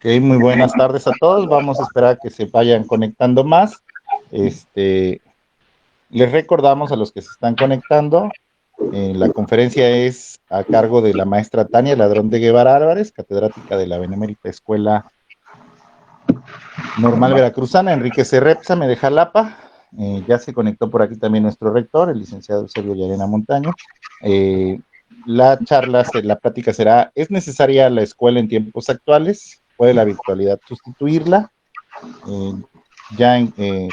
Muy buenas tardes a todos. Vamos a esperar a que se vayan conectando más. Les recordamos a los que se están conectando, la conferencia es a cargo de la maestra Tania Ladrón de Guevara Álvarez, catedrática de la Benemérita Escuela Normal Veracruzana, Enrique C. Repsamen de Jalapa. Ya se conectó por aquí también nuestro rector, el licenciado Eusebio Llarena Montaño. La plática será: ¿es necesaria la escuela en tiempos actuales? ¿Puede la virtualidad sustituirla?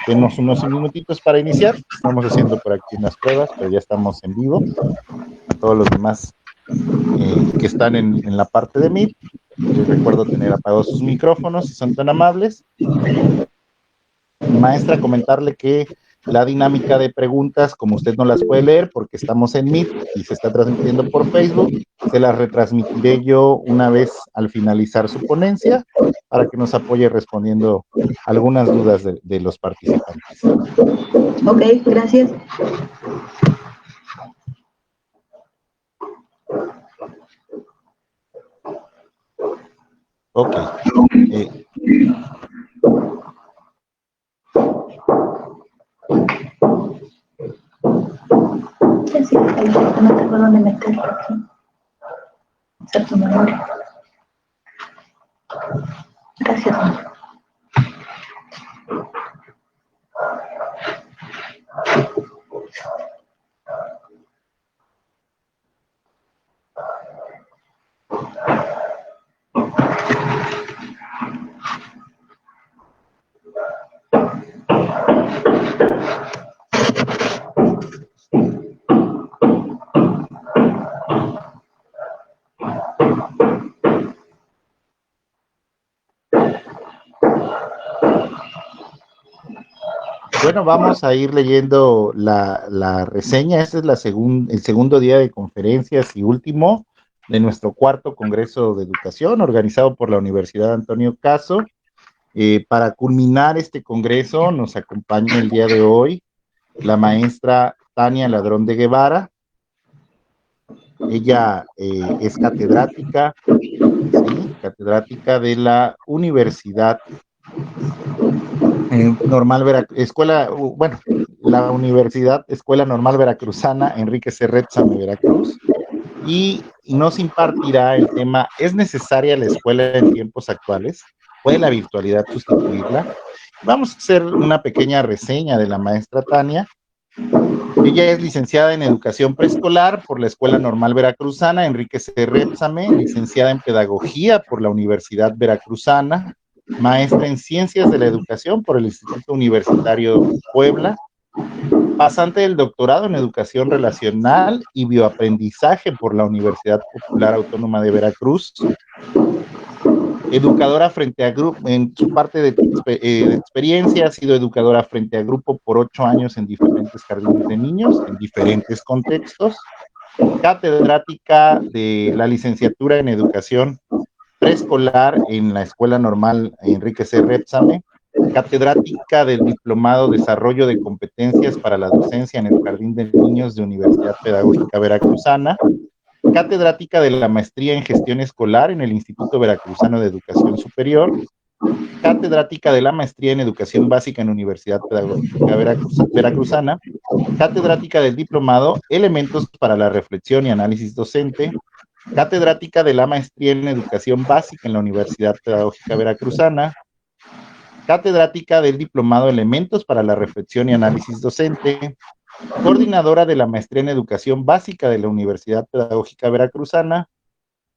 Denos unos minutitos para iniciar. Estamos haciendo por aquí unas pruebas, pero ya estamos en vivo. A todos los demás que están en la parte de Meet, les recuerdo tener apagados sus micrófonos si son tan amables. Maestra, comentarle que la dinámica de preguntas, como usted no las puede leer porque estamos en Meet y se está transmitiendo por Facebook, se las retransmitiré yo una vez al finalizar su ponencia para que nos apoye respondiendo algunas dudas de los participantes. Ok, gracias. Ok. Sí, no tengo dónde meterlo aquí. Hacer tu memoria. Gracias. Bueno, vamos a ir leyendo la reseña. Este es el segundo día de conferencias y último de nuestro cuarto Congreso de Educación, organizado por la Universidad Antonio Caso. Para culminar este congreso, nos acompaña el día de hoy la maestra Tania Ladrón de Guevara. Ella es catedrática, ¿sí? Catedrática de la Universidad la Universidad Escuela Normal Veracruzana, Enrique C. Repsamen, Veracruz, y nos impartirá el tema: ¿es necesaria la escuela en tiempos actuales? ¿Puede la virtualidad sustituirla? Vamos a hacer una pequeña reseña de la maestra Tania. Ella es licenciada en Educación Preescolar por la Escuela Normal Veracruzana, Enrique C. Repsamen, licenciada en Pedagogía por la Universidad Veracruzana, maestra en Ciencias de la Educación por el Instituto Universitario Puebla, pasante del doctorado en Educación Relacional y Bioaprendizaje por la Universidad Popular Autónoma de Veracruz, educadora frente a grupo. En su parte de experiencia ha sido educadora frente a grupo por 8 años en diferentes jardines de niños, en diferentes contextos, catedrática de la licenciatura en Educación Preescolar en la Escuela Normal Enrique C. Repsamen, catedrática del Diplomado Desarrollo de Competencias para la Docencia en el Jardín de Niños de Universidad Pedagógica Veracruzana, catedrática de la Maestría en Gestión Escolar en el Instituto Veracruzano de Educación Superior, catedrática de la Maestría en Educación Básica en la Universidad Pedagógica Veracruzana, catedrática del Diplomado Elementos para la Reflexión y Análisis Docente, catedrática de la Maestría en Educación Básica en la Universidad Pedagógica Veracruzana, catedrática del Diplomado Elementos para la Reflexión y Análisis Docente, coordinadora de la Maestría en Educación Básica de la Universidad Pedagógica Veracruzana,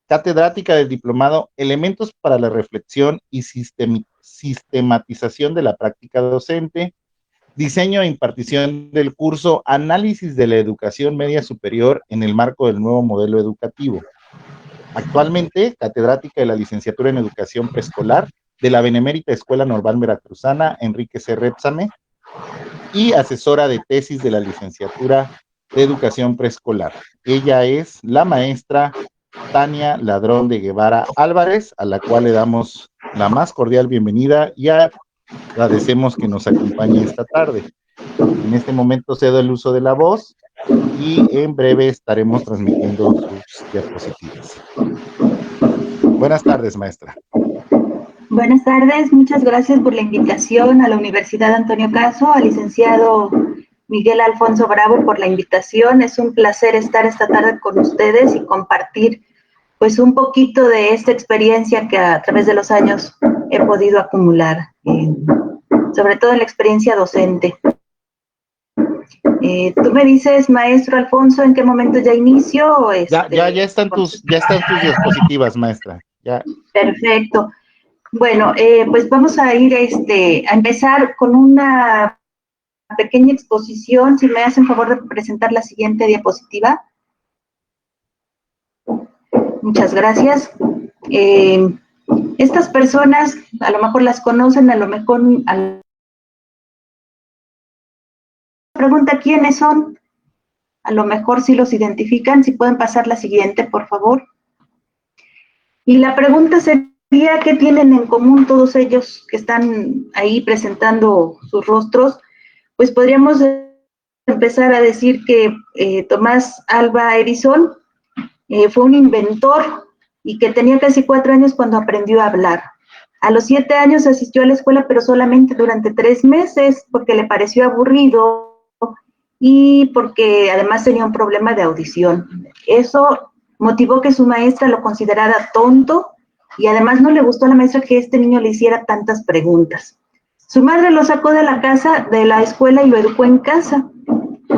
catedrática del Diplomado Elementos para la Reflexión y Sistematización de la Práctica Docente, diseño e impartición del curso Análisis de la Educación Media Superior en el marco del nuevo modelo educativo. Actualmente, catedrática de la licenciatura en Educación Preescolar de la Benemérita Escuela Normal Veracruzana, Enrique C. Repsamen, y asesora de tesis de la licenciatura de Educación Preescolar. Ella es la maestra Tania Ladrón de Guevara Álvarez, a la cual le damos la más cordial bienvenida y agradecemos que nos acompañe esta tarde. En este momento cedo el uso de la voz y en breve estaremos transmitiendo sus diapositivas. Buenas tardes, maestra. Buenas tardes, muchas gracias por la invitación a la Universidad Antonio Caso, al licenciado Miguel Alfonso Bravo por la invitación. Es un placer estar esta tarde con ustedes y compartir pues un poquito de esta experiencia que a través de los años he podido acumular, sobre todo en la experiencia docente. Tú me dices, maestro Alfonso, ¿en qué momento ya inicio? Ya están tus diapositivas, maestra. Ya. Perfecto. Bueno, pues vamos a ir a empezar con una pequeña exposición. Si me hacen favor de presentar la siguiente diapositiva. Muchas gracias. Estas personas a lo mejor las conocen, a lo mejor pregunta quiénes son, a lo mejor sí los identifican. Si pueden pasar la siguiente, por favor. Y la pregunta sería, ¿qué tienen en común todos ellos que están ahí presentando sus rostros? Pues podríamos empezar a decir que Tomás Alva Edison fue un inventor y que tenía casi 4 años cuando aprendió a hablar. A los 7 años asistió a la escuela, pero solamente durante 3 meses, porque le pareció aburrido y porque además tenía un problema de audición. Eso motivó que su maestra lo considerara tonto y además no le gustó a la maestra que este niño le hiciera tantas preguntas. Su madre lo sacó de la casa, de la escuela, y lo educó en casa.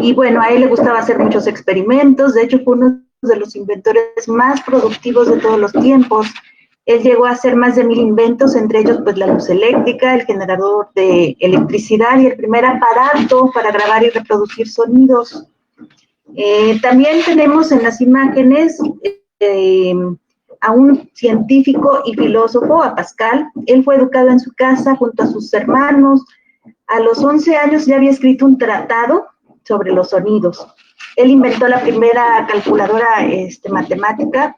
Y bueno, a él le gustaba hacer muchos experimentos. De hecho, fue uno de los inventores más productivos de todos los tiempos. Él llegó a hacer más de 1000 inventos, entre ellos pues la luz eléctrica, el generador de electricidad y el primer aparato para grabar y reproducir sonidos. También tenemos en las imágenes a un científico y filósofo, a Pascal. Él fue educado en su casa junto a sus hermanos. A los 11 años ya había escrito un tratado sobre los sonidos. Él inventó la primera calculadora matemática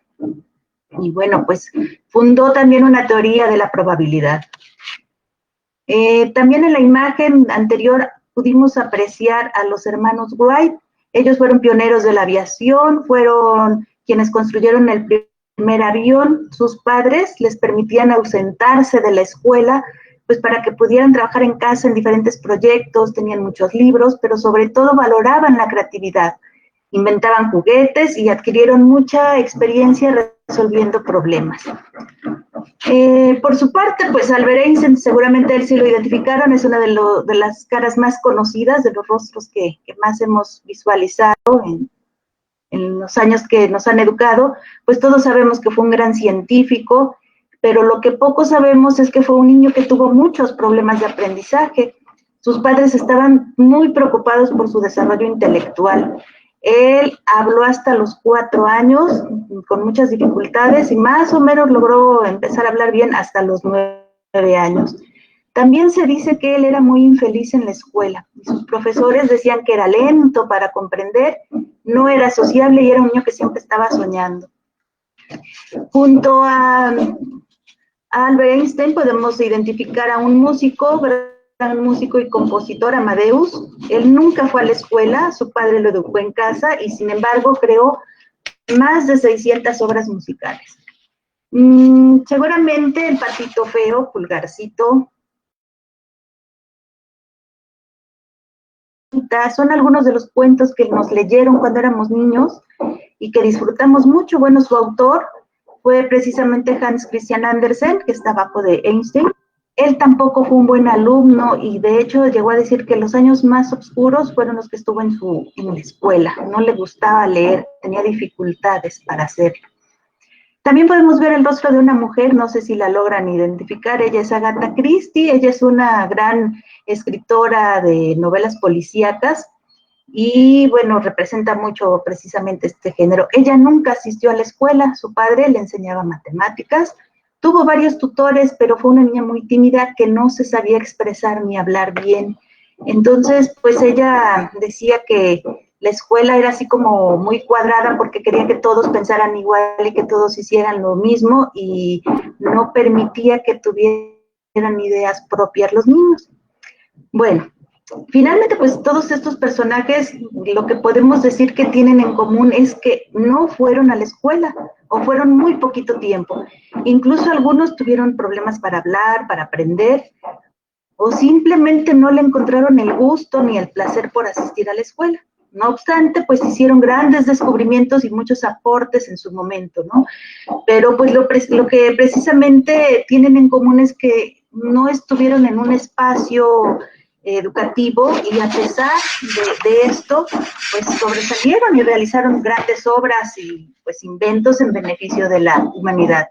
y bueno, pues fundó también una teoría de la probabilidad. También en la imagen anterior pudimos apreciar a los hermanos Wright. Ellos fueron pioneros de la aviación, fueron quienes construyeron el primer avión. Sus padres les permitían ausentarse de la escuela pues para que pudieran trabajar en casa en diferentes proyectos, tenían muchos libros, pero sobre todo valoraban la creatividad. Inventaban juguetes y adquirieron mucha experiencia resolviendo problemas. Por su parte, pues Albert Einstein, seguramente él sí lo identificaron, es una de las caras más conocidas, de los rostros que más hemos visualizado en los años que nos han educado. Pues todos sabemos que fue un gran científico, pero lo que poco sabemos es que fue un niño que tuvo muchos problemas de aprendizaje. Sus padres estaban muy preocupados por su desarrollo intelectual. Él habló hasta los 4 años, con muchas dificultades, y más o menos logró empezar a hablar bien hasta los 9 años. También se dice que él era muy infeliz en la escuela. Sus profesores decían que era lento para comprender, no era sociable y era un niño que siempre estaba soñando. Junto a Albert Einstein podemos identificar a un músico, gran músico y compositor, Amadeus. Él nunca fue a la escuela, su padre lo educó en casa y sin embargo creó más de 600 obras musicales. Seguramente El Patito Feo, Pulgarcito, son algunos de los cuentos que nos leyeron cuando éramos niños y que disfrutamos mucho. Bueno, su autor fue precisamente Hans Christian Andersen, que está abajo de Einstein. Él tampoco fue un buen alumno y de hecho llegó a decir que los años más oscuros fueron los que estuvo en la escuela. No le gustaba leer, tenía dificultades para hacerlo. También podemos ver el rostro de una mujer, no sé si la logran identificar, ella es Agatha Christie, ella es una gran escritora de novelas policíacas y bueno, representa mucho precisamente este género. Ella nunca asistió a la escuela, su padre le enseñaba matemáticas, tuvo varios tutores, pero fue una niña muy tímida que no se sabía expresar ni hablar bien. Entonces, pues ella decía que la escuela era así como muy cuadrada porque quería que todos pensaran igual y que todos hicieran lo mismo y no permitía que tuvieran ideas propias los niños. Bueno, Finalmente, pues todos estos personajes, lo que podemos decir que tienen en común es que no fueron a la escuela o fueron muy poquito tiempo. Incluso algunos tuvieron problemas para hablar, para aprender, o simplemente no le encontraron el gusto ni el placer por asistir a la escuela. No obstante, pues hicieron grandes descubrimientos y muchos aportes en su momento, ¿no? Pero pues lo que precisamente tienen en común es que no estuvieron en un espacio educativo y a pesar de esto, pues sobresalieron y realizaron grandes obras y pues inventos en beneficio de la humanidad.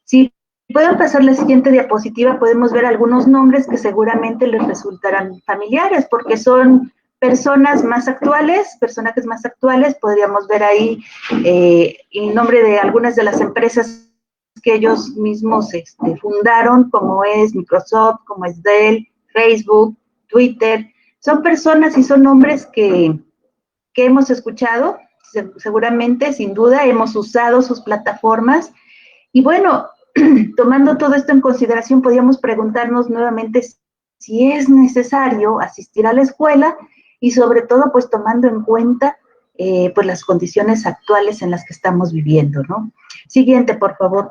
Si pueden pasar la siguiente diapositiva, podemos ver algunos nombres que seguramente les resultarán familiares, porque son personajes más actuales, podríamos ver ahí el nombre de algunas de las empresas que ellos mismos fundaron, como es Microsoft, como es Dell, Facebook, Twitter. Son personas y son nombres que hemos escuchado, seguramente, sin duda, hemos usado sus plataformas. Y bueno, tomando todo esto en consideración, podríamos preguntarnos nuevamente si es necesario asistir a la escuela y sobre todo, pues tomando en cuenta pues las condiciones actuales en las que estamos viviendo, ¿no? Siguiente, por favor.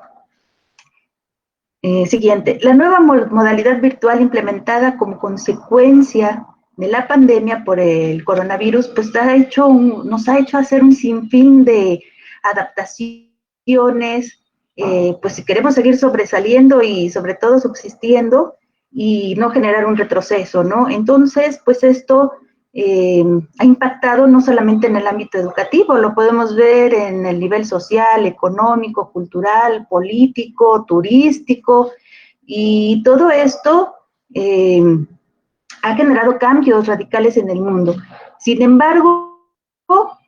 Siguiente. La nueva modalidad virtual implementada como consecuencia de la pandemia por el coronavirus, pues nos ha hecho hacer un sinfín de adaptaciones, pues si queremos seguir sobresaliendo y sobre todo subsistiendo y no generar un retroceso, ¿no? Entonces, pues esto ha impactado no solamente en el ámbito educativo, lo podemos ver en el nivel social, económico, cultural, político, turístico, y todo esto ha generado cambios radicales en el mundo. Sin embargo,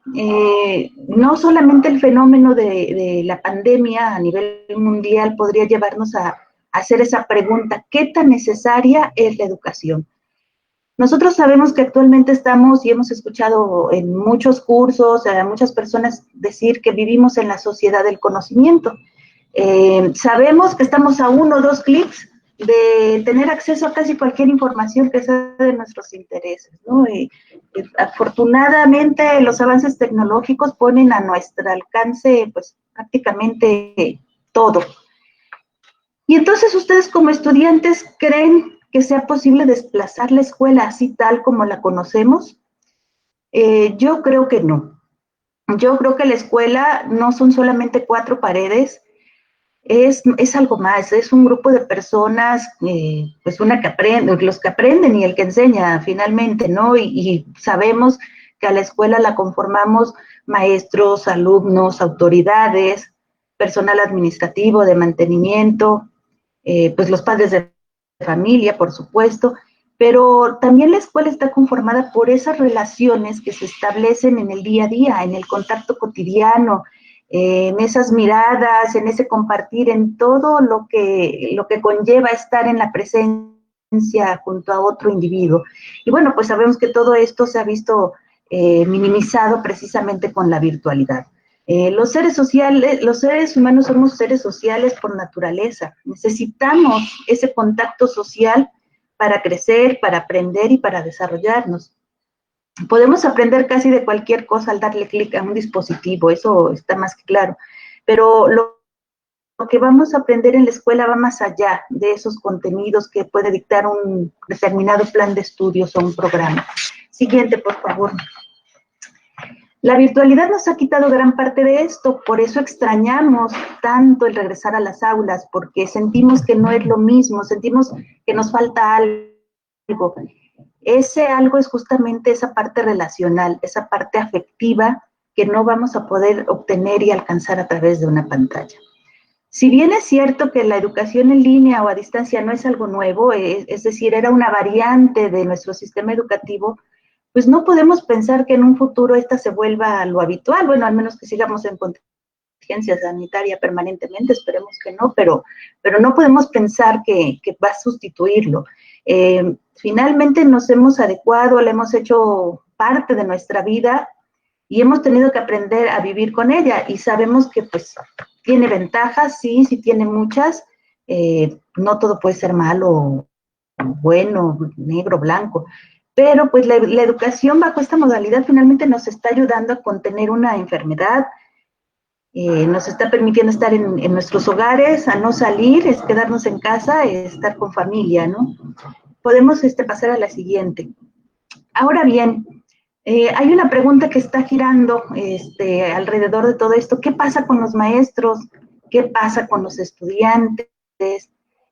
no solamente el fenómeno de la pandemia a nivel mundial podría llevarnos a hacer esa pregunta, ¿qué tan necesaria es la educación? Nosotros sabemos que actualmente estamos, y hemos escuchado en muchos cursos, a muchas personas decir que vivimos en la sociedad del conocimiento. Sabemos que estamos a 1 o 2 clics de tener acceso a casi cualquier información que sea de nuestros intereses, ¿no? Afortunadamente, los avances tecnológicos ponen a nuestro alcance, pues, prácticamente todo. Y entonces, ¿ustedes como estudiantes creen que sea posible desplazar la escuela así tal como la conocemos? Yo creo que no. Yo creo que la escuela no son solamente 4 paredes, es algo más, es un grupo de personas, pues una que aprende, los que aprenden y el que enseña finalmente, ¿no? Y sabemos que a la escuela la conformamos maestros, alumnos, autoridades, personal administrativo, de mantenimiento, pues los padres de familia, por supuesto, pero también la escuela está conformada por esas relaciones que se establecen en el día a día, en el contacto cotidiano, en esas miradas, en ese compartir, en todo lo que conlleva estar en la presencia junto a otro individuo. Y bueno, pues sabemos que todo esto se ha visto minimizado precisamente con la virtualidad. Los seres humanos somos seres sociales por naturaleza. Necesitamos ese contacto social para crecer, para aprender y para desarrollarnos. Podemos aprender casi de cualquier cosa al darle clic a un dispositivo, eso está más que claro. Pero lo que vamos a aprender en la escuela va más allá de esos contenidos que puede dictar un determinado plan de estudios o un programa. Siguiente, por favor. La virtualidad nos ha quitado gran parte de esto, por eso extrañamos tanto el regresar a las aulas, porque sentimos que no es lo mismo, sentimos que nos falta algo. Ese algo es justamente esa parte relacional, esa parte afectiva que no vamos a poder obtener y alcanzar a través de una pantalla. Si bien es cierto que la educación en línea o a distancia no es algo nuevo, es decir, era una variante de nuestro sistema educativo, pues no podemos pensar que en un futuro esta se vuelva lo habitual, bueno, al menos que sigamos en contingencia sanitaria permanentemente, esperemos que no, pero no podemos pensar que va a sustituirlo. Finalmente nos hemos adecuado, la hemos hecho parte de nuestra vida y hemos tenido que aprender a vivir con ella y sabemos que pues tiene ventajas, sí tiene muchas, no todo puede ser malo, bueno, negro, blanco, pero pues la educación bajo esta modalidad finalmente nos está ayudando a contener una enfermedad, nos está permitiendo estar en nuestros hogares, a no salir, es quedarnos en casa, estar con familia, ¿no? Podemos pasar a la siguiente. Ahora bien, hay una pregunta que está girando alrededor de todo esto. ¿Qué pasa con los maestros? ¿Qué pasa con los estudiantes?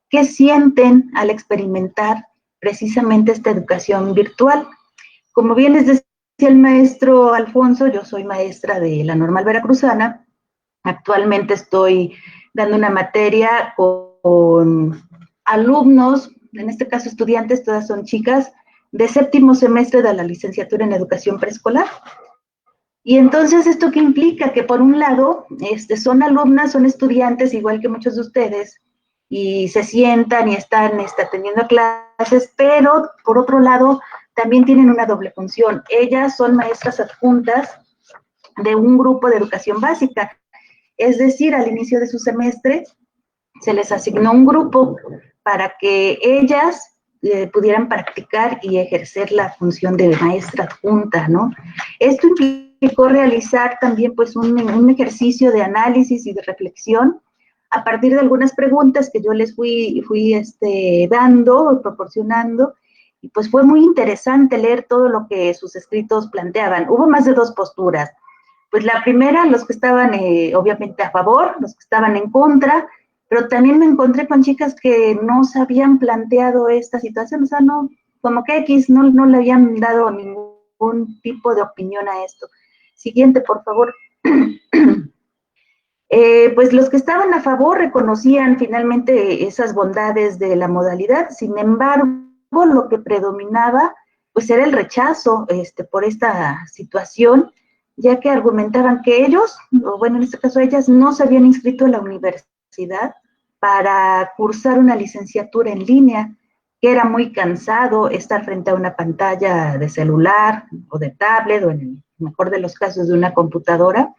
¿Qué sienten al experimentar precisamente esta educación virtual? Como bien les decía el maestro Alfonso, yo soy maestra de la Normal Veracruzana. Actualmente estoy dando una materia con alumnos, en este caso estudiantes, todas son chicas, de séptimo semestre de la licenciatura en educación preescolar. Y entonces, ¿esto qué implica? Que por un lado, son alumnas, son estudiantes, igual que muchos de ustedes, y se sientan y están atendiendo clases, pero por otro lado, también tienen una doble función. Ellas son maestras adjuntas de un grupo de educación básica. Es decir, al inicio de su semestre se les asignó un grupo para que ellas pudieran practicar y ejercer la función de maestra adjunta, ¿no? Esto implicó realizar también pues un ejercicio de análisis y de reflexión a partir de algunas preguntas que yo les fui dando, proporcionando, y pues fue muy interesante leer todo lo que sus escritos planteaban. Hubo más de dos posturas. Pues la primera, los que estaban obviamente a favor, los que estaban en contra, pero también me encontré con chicas que no se habían planteado esta situación, o sea, no, como que X no le habían dado ningún tipo de opinión a esto. Siguiente, por favor. Pues los que estaban a favor reconocían finalmente esas bondades de la modalidad, sin embargo, lo que predominaba pues era el rechazo por esta situación, ya que argumentaban que ellos, o bueno, en este caso ellas, no se habían inscrito en la universidad para cursar una licenciatura en línea, que era muy cansado estar frente a una pantalla de celular o de tablet, o en el mejor de los casos de una computadora,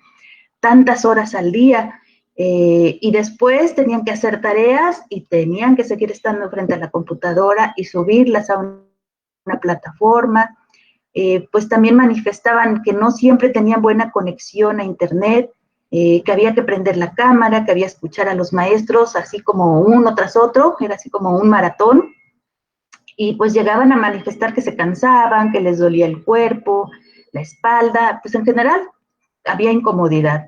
tantas horas al día, y después tenían que hacer tareas y tenían que seguir estando frente a la computadora y subirlas a una plataforma. Pues también manifestaban que no siempre tenían buena conexión a internet, que había que prender la cámara, que había que escuchar a los maestros así como uno tras otro, era así como un maratón, y pues llegaban a manifestar que se cansaban, que les dolía el cuerpo, la espalda, pues en general había incomodidad,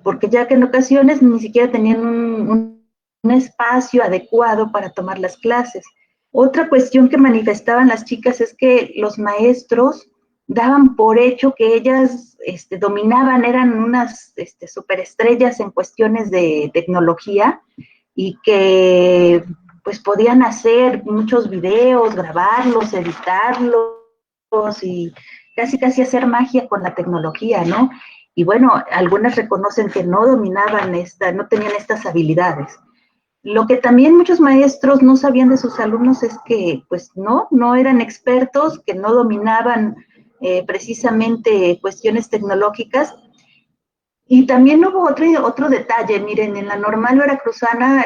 porque ya que en ocasiones ni siquiera tenían un espacio adecuado para tomar las clases. Otra cuestión que manifestaban las chicas es que los maestros daban por hecho que ellas dominaban, eran unas superestrellas en cuestiones de tecnología y que pues podían hacer muchos videos, grabarlos, editarlos y casi hacer magia con la tecnología, ¿no? Y bueno, algunas reconocen que no dominaban no tenían estas habilidades. Lo que también muchos maestros no sabían de sus alumnos es que, pues no eran expertos, que no dominaban precisamente cuestiones tecnológicas. Y también hubo otro detalle, miren, en la Normal Veracruzana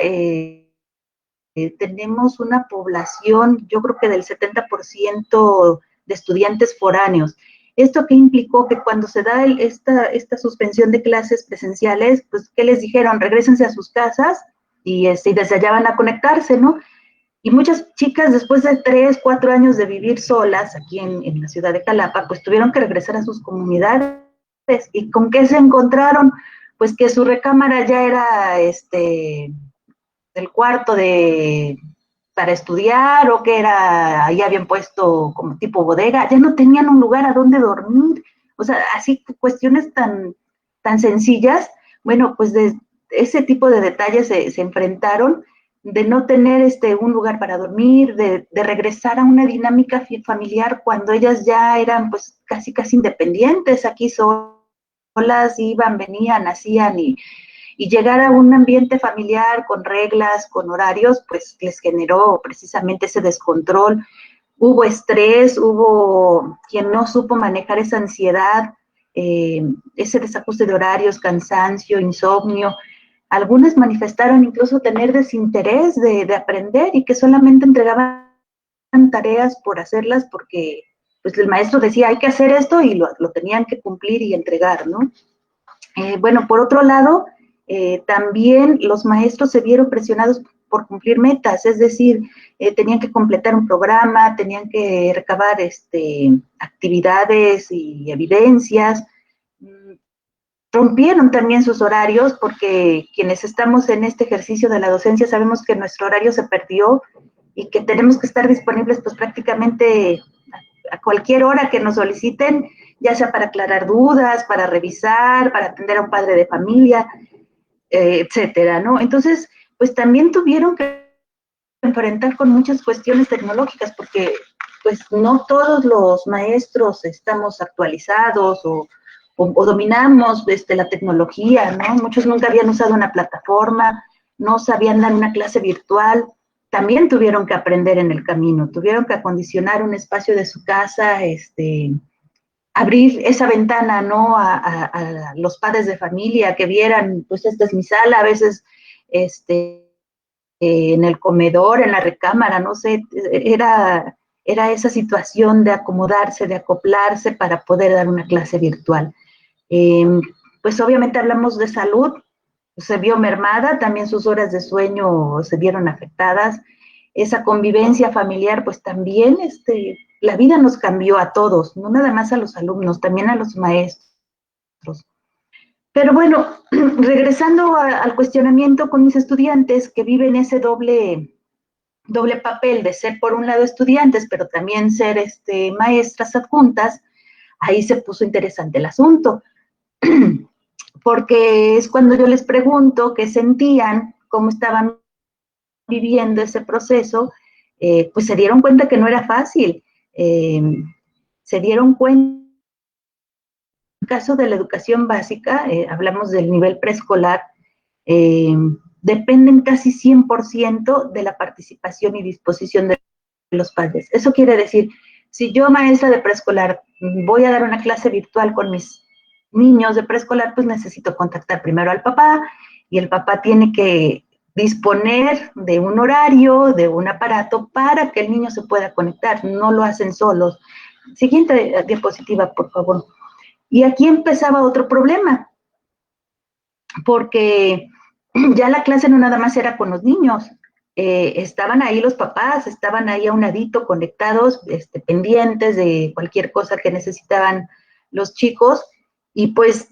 tenemos una población, yo creo que del 70% de estudiantes foráneos. ¿Esto qué implicó? Que cuando se da esta suspensión de clases presenciales, pues, ¿qué les dijeron? Regrésense a sus casas y desde allá van a conectarse, ¿no? Y muchas chicas, después de 3, 4 años de vivir solas aquí en la ciudad de Jalapa, pues tuvieron que regresar a sus comunidades. ¿Y con qué se encontraron? Pues que su recámara ya era del cuarto para estudiar, o que era, ahí habían puesto como tipo bodega, ya no tenían un lugar a donde dormir. O sea, así cuestiones tan sencillas. Bueno, pues de ese tipo de detalles se enfrentaron, de no tener un lugar para dormir, de regresar a una dinámica familiar cuando ellas ya eran pues casi independientes, aquí solas, iban, venían, hacían, y llegar a un ambiente familiar con reglas, con horarios, pues les generó precisamente ese descontrol. Hubo estrés, hubo quien no supo manejar esa ansiedad, ese desajuste de horarios, cansancio, insomnio. Algunas manifestaron incluso tener desinterés de aprender y que solamente entregaban tareas por hacerlas porque pues el maestro decía hay que hacer esto y lo tenían que cumplir y entregar, ¿no? Bueno, por otro lado, también los maestros se vieron presionados por cumplir metas, es decir, tenían que completar un programa, tenían que recabar actividades y evidencias. Rompieron también sus horarios porque quienes estamos en este ejercicio de la docencia sabemos que nuestro horario se perdió y que tenemos que estar disponibles pues prácticamente a cualquier hora que nos soliciten, ya sea para aclarar dudas, para revisar, para atender a un padre de familia, etcétera, ¿no? Entonces, pues también tuvieron que enfrentar con muchas cuestiones tecnológicas porque pues no todos los maestros estamos actualizados o dominamos la tecnología, ¿no? Muchos nunca habían usado una plataforma, no sabían dar una clase virtual, también tuvieron que aprender en el camino, tuvieron que acondicionar un espacio de su casa, abrir esa ventana, ¿no? A los padres de familia que vieran, pues esta es mi sala, a veces, en el comedor, en la recámara, no sé, era esa situación de acomodarse, de acoplarse para poder dar una clase virtual. Pues obviamente hablamos de salud, se vio mermada, también sus horas de sueño se vieron afectadas, esa convivencia familiar, pues también la vida nos cambió a todos, no nada más a los alumnos, también a los maestros. Pero bueno, regresando al cuestionamiento con mis estudiantes que viven ese doble papel de ser por un lado estudiantes, pero también ser maestras adjuntas, ahí se puso interesante el asunto, porque es cuando yo les pregunto qué sentían, cómo estaban viviendo ese proceso, pues se dieron cuenta que no era fácil, se dieron cuenta. En el caso de la educación básica, hablamos del nivel preescolar, dependen casi 100% de la participación y disposición de los padres. Eso quiere decir, si yo, maestra de preescolar, voy a dar una clase virtual con mis niños de preescolar, pues necesito contactar primero al papá y el papá tiene que disponer de un horario, de un aparato para que el niño se pueda conectar. No lo hacen solos. Siguiente diapositiva, por favor. Y aquí empezaba otro problema, porque ya la clase no nada más era con los niños, estaban ahí los papás, estaban ahí a un ladito conectados, pendientes de cualquier cosa que necesitaban los chicos, y pues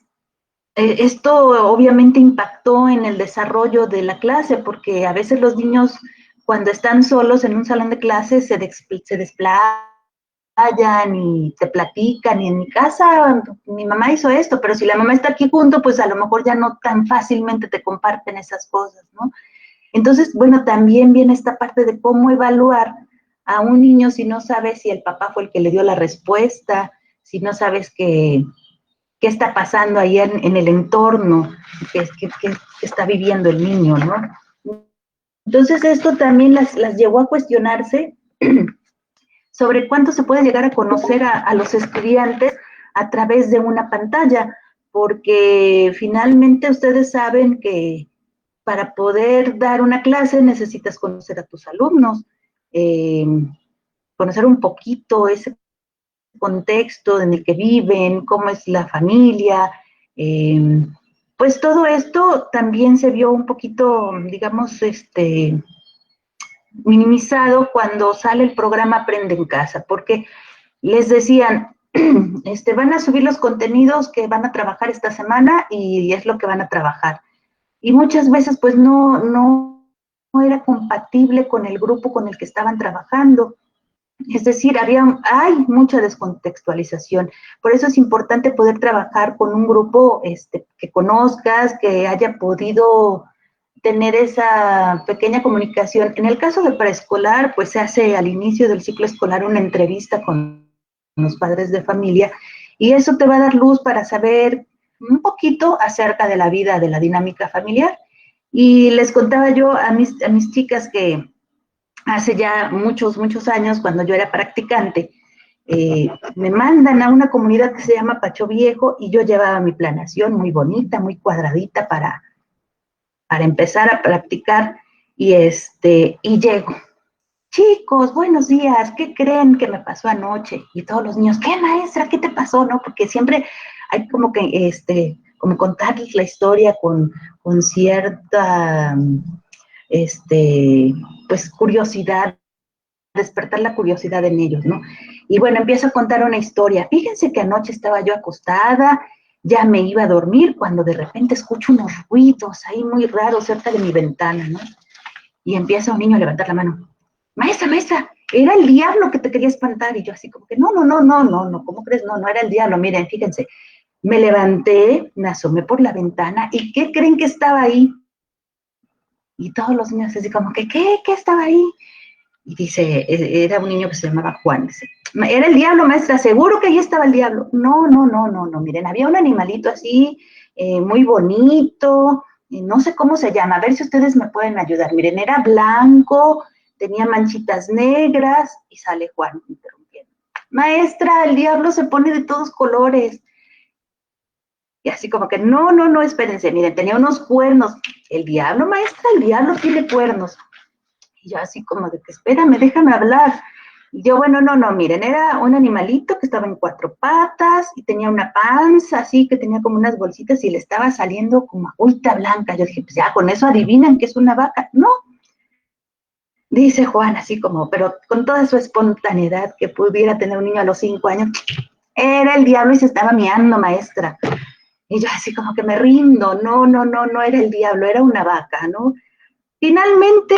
esto obviamente impactó en el desarrollo de la clase, porque a veces los niños cuando están solos en un salón de clase se desplazan, y te platican, y en mi casa mi mamá hizo esto, pero si la mamá está aquí junto, pues a lo mejor ya no tan fácilmente te comparten esas cosas, ¿no? Entonces, bueno, también viene esta parte de cómo evaluar a un niño si no sabes si el papá fue el que le dio la respuesta, si no sabes qué está pasando ahí en el entorno que está viviendo el niño, ¿no? Entonces, esto también las llevó a cuestionarse sobre cuánto se puede llegar a conocer a los estudiantes a través de una pantalla, porque finalmente ustedes saben que para poder dar una clase necesitas conocer a tus alumnos, conocer un poquito ese contexto en el que viven, cómo es la familia, pues todo esto también se vio un poquito, digamos, minimizado cuando sale el programa Aprende en Casa, porque les decían, van a subir los contenidos que van a trabajar esta semana y es lo que van a trabajar. Y muchas veces pues no era compatible con el grupo con el que estaban trabajando. Es decir, hay mucha descontextualización. Por eso es importante poder trabajar con un grupo que conozcas, que haya podido tener esa pequeña comunicación. En el caso de preescolar, pues se hace al inicio del ciclo escolar una entrevista con los padres de familia y eso te va a dar luz para saber un poquito acerca de la vida, de la dinámica familiar. Y les contaba yo a mis chicas que hace ya muchos años, cuando yo era practicante, me mandan a una comunidad que se llama Pacho Viejo y yo llevaba mi planeación muy bonita, muy cuadradita para empezar a practicar y llego. chicos, buenos días, ¿qué creen que me pasó anoche? Y todos los niños, ¿qué maestra? ¿Qué te pasó? ¿No? Porque siempre hay como que, como contarles la historia con cierta, pues curiosidad, despertar la curiosidad en ellos, ¿no? Y bueno, empiezo a contar una historia. Fíjense que anoche estaba yo acostada, ya me iba a dormir, cuando de repente escucho unos ruidos ahí muy raros cerca de mi ventana, ¿no? Y empieza un niño a levantar la mano. Maestra, maestra, era el diablo que te quería espantar. Y yo así como que, no, ¿cómo crees? No era el diablo. Miren, fíjense, me levanté, me asomé por la ventana y ¿qué creen que estaba ahí? Y todos los niños así como que, ¿qué estaba ahí? Y dice, era un niño que se llamaba Juan, dice, era el diablo, maestra, seguro que ahí estaba el diablo. No, miren, había un animalito así, muy bonito, no sé cómo se llama, a ver si ustedes me pueden ayudar. Miren, era blanco, tenía manchitas negras, y sale Juan interrumpiendo. Maestra, el diablo se pone de todos colores. Y así como que, no, espérense, miren, tenía unos cuernos. El diablo, maestra, el diablo tiene cuernos. Y yo así como de que, espérame, déjame hablar. Y yo, bueno, no, miren, era un animalito que estaba en 4 patas y tenía una panza así, que tenía como unas bolsitas y le estaba saliendo como agüita blanca. Yo dije, pues ya, con eso adivinan que es una vaca. No, dice Juan, así como, pero con toda su espontaneidad que pudiera tener un niño a los 5 años, era el diablo y se estaba miando, maestra. Y yo así como que me rindo, no era el diablo, era una vaca, ¿no? Finalmente,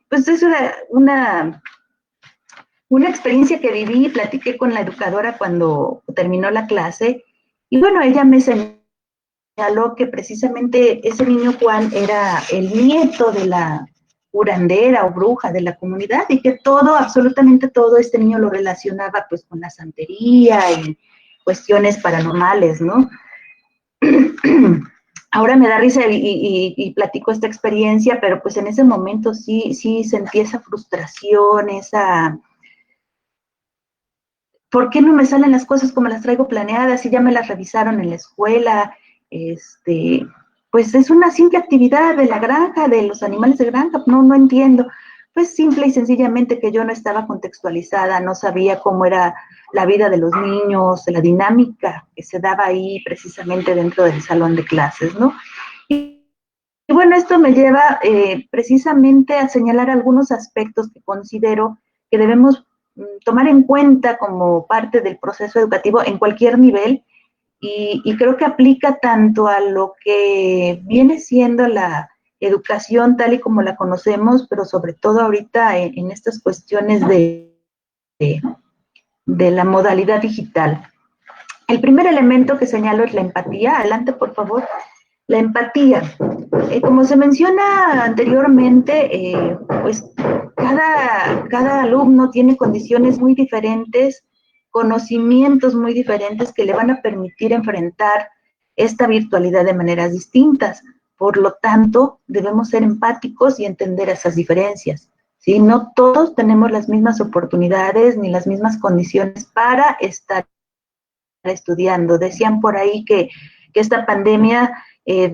pues es una experiencia que viví, platiqué con la educadora cuando terminó la clase, y bueno, ella me señaló que precisamente ese niño Juan era el nieto de la curandera o bruja de la comunidad, y que todo, absolutamente todo, este niño lo relacionaba pues con la santería y cuestiones paranormales, ¿no? Ahora me da risa y platico esta experiencia, pero pues en ese momento sí sentí esa frustración, ¿por qué no me salen las cosas como las traigo planeadas? Y ya me las revisaron en la escuela, pues es una simple actividad de la granja, de los animales de granja, no entiendo. Pues simple y sencillamente que yo no estaba contextualizada, no sabía cómo era la vida de los niños, la dinámica que se daba ahí precisamente dentro del salón de clases, ¿no? Y bueno, esto me lleva precisamente a señalar algunos aspectos que considero que debemos tomar en cuenta como parte del proceso educativo en cualquier nivel, y creo que aplica tanto a lo que viene siendo la educación tal y como la conocemos, pero sobre todo ahorita en estas cuestiones de la modalidad digital. El primer elemento que señalo es la empatía. Adelante, por favor. La empatía. Como se menciona anteriormente, pues cada alumno tiene condiciones muy diferentes, conocimientos muy diferentes que le van a permitir enfrentar esta virtualidad de maneras distintas. Por lo tanto, debemos ser empáticos y entender esas diferencias. ¿Sí? No todos tenemos las mismas oportunidades ni las mismas condiciones para estar estudiando. Decían por ahí que esta pandemia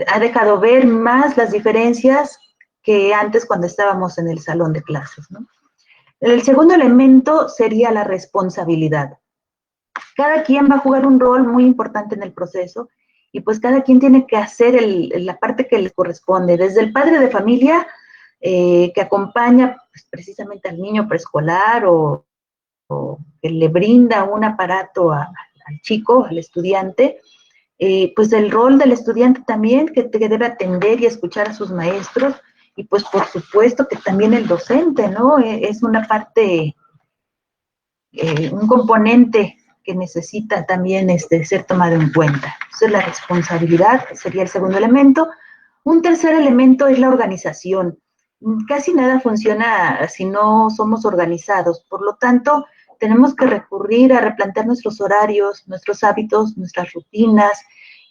ha dejado ver más las diferencias que antes cuando estábamos en el salón de clases, ¿no? El segundo elemento sería la responsabilidad. Cada quien va a jugar un rol muy importante en el proceso, y pues cada quien tiene que hacer la parte que le corresponde, desde el padre de familia que acompaña pues, precisamente al niño preescolar o que le brinda un aparato al chico, al estudiante, pues el rol del estudiante también, que debe atender y escuchar a sus maestros, y pues por supuesto que también el docente, ¿no? Es una parte, un componente que necesita también ser tomado en cuenta. Entonces la responsabilidad sería el segundo elemento. Un tercer elemento es la organización. Casi nada funciona si no somos organizados, por lo tanto, tenemos que recurrir a replantear nuestros horarios, nuestros hábitos, nuestras rutinas.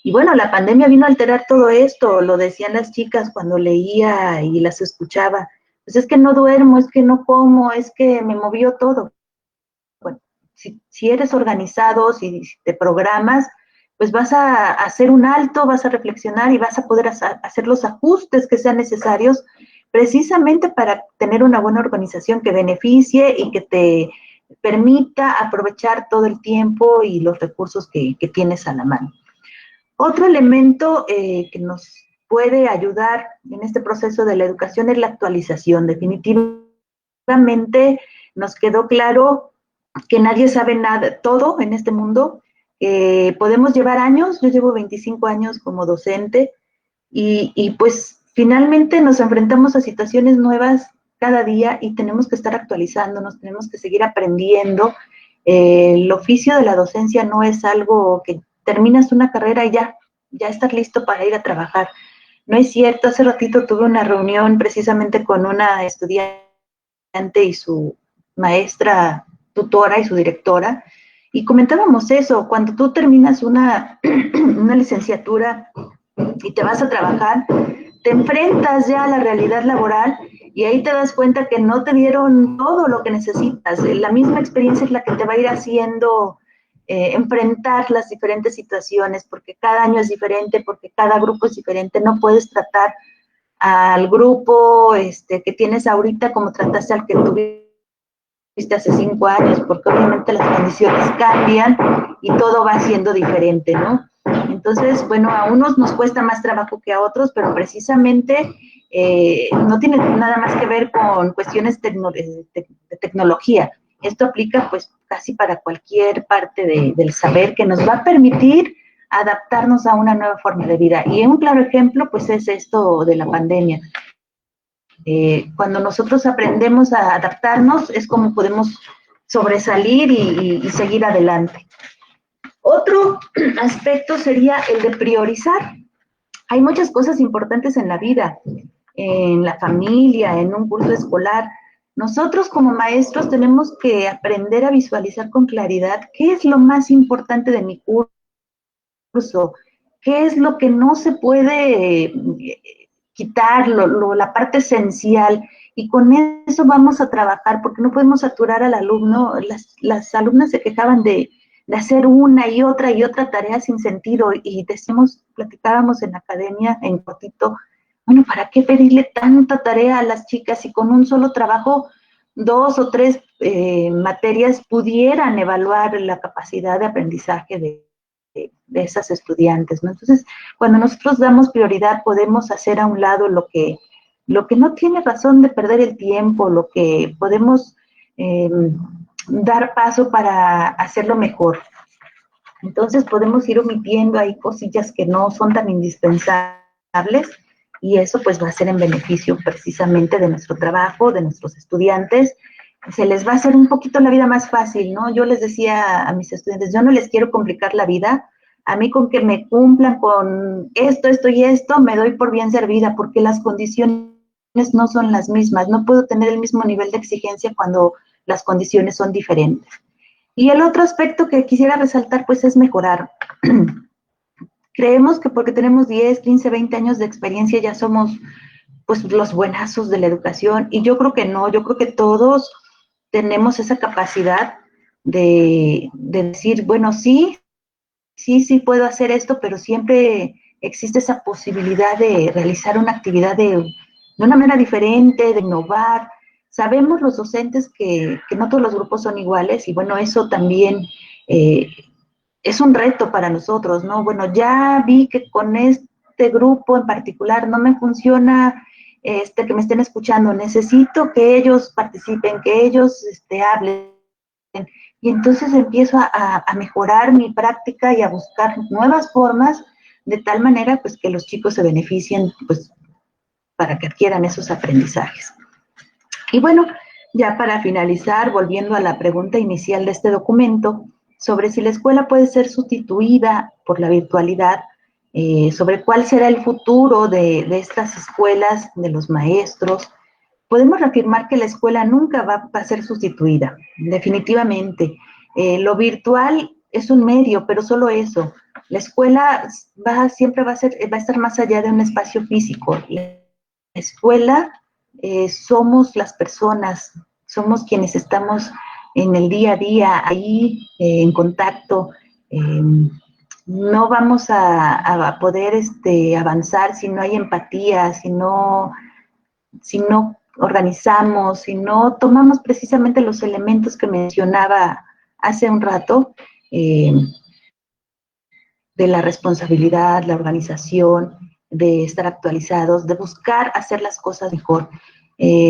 Y bueno, la pandemia vino a alterar todo esto, lo decían las chicas cuando leía y las escuchaba. Pues es que no duermo, es que no como, es que me movió todo. Bueno, si eres organizado, si te programas, pues vas a hacer un alto, vas a reflexionar y vas a poder hacer los ajustes que sean necesarios precisamente para tener una buena organización que beneficie y que te permita aprovechar todo el tiempo y los recursos que tienes a la mano. Otro elemento que nos puede ayudar en este proceso de la educación es la actualización. Definitivamente nos quedó claro que nadie sabe nada, todo en este mundo. Podemos llevar años, yo llevo 25 años como docente y pues finalmente nos enfrentamos a situaciones nuevas cada día y tenemos que estar actualizándonos, tenemos que seguir aprendiendo. El oficio de la docencia no es algo que terminas una carrera y ya estás listo para ir a trabajar. No es cierto, hace ratito tuve una reunión precisamente con una estudiante y su maestra tutora y su directora, y comentábamos eso, cuando tú terminas una licenciatura y te vas a trabajar, te enfrentas ya a la realidad laboral y ahí te das cuenta que no te dieron todo lo que necesitas. La misma experiencia es la que te va a ir haciendo enfrentar las diferentes situaciones, porque cada año es diferente, porque cada grupo es diferente. No puedes tratar al grupo que tienes ahorita como trataste al que tuviste hace 5 años, porque obviamente las condiciones cambian y todo va siendo diferente, ¿no? Entonces, bueno, a unos nos cuesta más trabajo que a otros, pero precisamente no tiene nada más que ver con cuestiones de tecnología. Esto aplica pues casi para cualquier parte del saber que nos va a permitir adaptarnos a una nueva forma de vida. Y un claro ejemplo pues es esto de la pandemia. Cuando nosotros aprendemos a adaptarnos es como podemos sobresalir y seguir adelante. Otro aspecto sería el de priorizar. Hay muchas cosas importantes en la vida, en la familia, en un curso escolar. Nosotros como maestros tenemos que aprender a visualizar con claridad qué es lo más importante de mi curso, qué es lo que no se puede quitar, la parte esencial. Y con eso vamos a trabajar, porque no podemos saturar al alumno. Las alumnas se quejaban de hacer una y otra tarea sin sentido, y platicábamos en la academia, en cortito, bueno, ¿para qué pedirle tanta tarea a las chicas si con un solo trabajo 2 o 3 materias pudieran evaluar la capacidad de aprendizaje de esas estudiantes, ¿no? Entonces, cuando nosotros damos prioridad, podemos hacer a un lado lo que no tiene razón de perder el tiempo, lo que podemos dar paso para hacerlo mejor. Entonces podemos ir omitiendo ahí cosillas que no son tan indispensables, y eso pues va a ser en beneficio precisamente de nuestro trabajo, de nuestros estudiantes. Se les va a hacer un poquito la vida más fácil, ¿no? Yo les decía a mis estudiantes, yo no les quiero complicar la vida. A mí con que me cumplan con esto y esto, me doy por bien servida, porque las condiciones no son las mismas. No puedo tener el mismo nivel de exigencia cuando las condiciones son diferentes. Y el otro aspecto que quisiera resaltar, pues, es mejorar. Creemos que porque tenemos 10, 15, 20 años de experiencia ya somos, pues, los buenazos de la educación, y yo creo que no. Yo creo que todos tenemos esa capacidad de decir, bueno, sí puedo hacer esto, pero siempre existe esa posibilidad de realizar una actividad de una manera diferente, de innovar. Sabemos los docentes que no todos los grupos son iguales, y bueno, eso también es un reto para nosotros, ¿no? Bueno, ya vi que con este grupo en particular no me funciona que me estén escuchando, necesito que ellos participen, que ellos hablen. Y entonces empiezo a mejorar mi práctica y a buscar nuevas formas, de tal manera pues que los chicos se beneficien, pues, para que adquieran esos aprendizajes. Y bueno, ya para finalizar, volviendo a la pregunta inicial de este documento, sobre si la escuela puede ser sustituida por la virtualidad, sobre cuál será el futuro de estas escuelas, de los maestros, podemos reafirmar que la escuela nunca va a ser sustituida, definitivamente. Lo virtual es un medio, pero solo eso. La escuela siempre va a estar más allá de un espacio físico. La escuela somos las personas, somos quienes estamos en el día a día, ahí en contacto. No vamos a poder avanzar si no hay empatía, si no si no organizamos, si no tomamos precisamente los elementos que mencionaba hace un rato, de la responsabilidad, la organización, de estar actualizados, de buscar hacer las cosas mejor.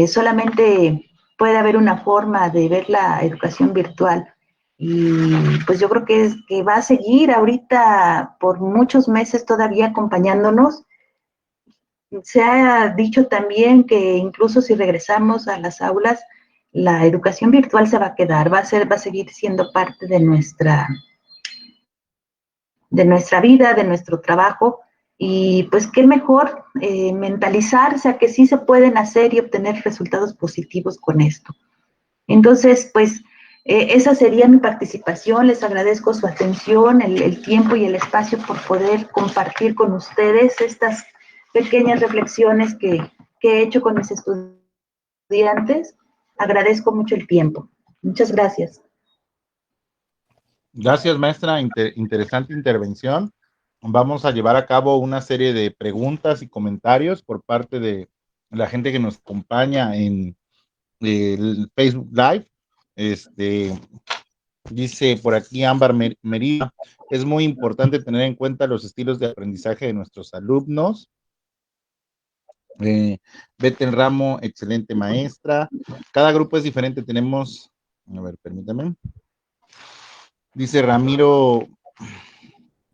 Solamente puede haber una forma de ver la educación virtual y pues yo creo que va a seguir ahorita por muchos meses todavía acompañándonos. Se ha dicho también que incluso si regresamos a las aulas, la educación virtual se va a quedar, va a seguir siendo parte de nuestra vida, de nuestro trabajo, y pues qué mejor mentalizarse a que sí se pueden hacer y obtener resultados positivos con esto. Entonces, pues esa sería mi participación. Les agradezco su atención, el tiempo y el espacio por poder compartir con ustedes estas pequeñas reflexiones que he hecho con mis estudiantes. Agradezco mucho el tiempo. Muchas gracias. Gracias, maestra. Interesante intervención. Vamos a llevar a cabo una serie de preguntas y comentarios por parte de la gente que nos acompaña en el Facebook Live. Dice por aquí Ámbar Merida, es muy importante tener en cuenta los estilos de aprendizaje de nuestros alumnos. Betel Ramo, excelente maestra. Cada grupo es diferente, tenemos, a ver, permítame. Dice Ramiro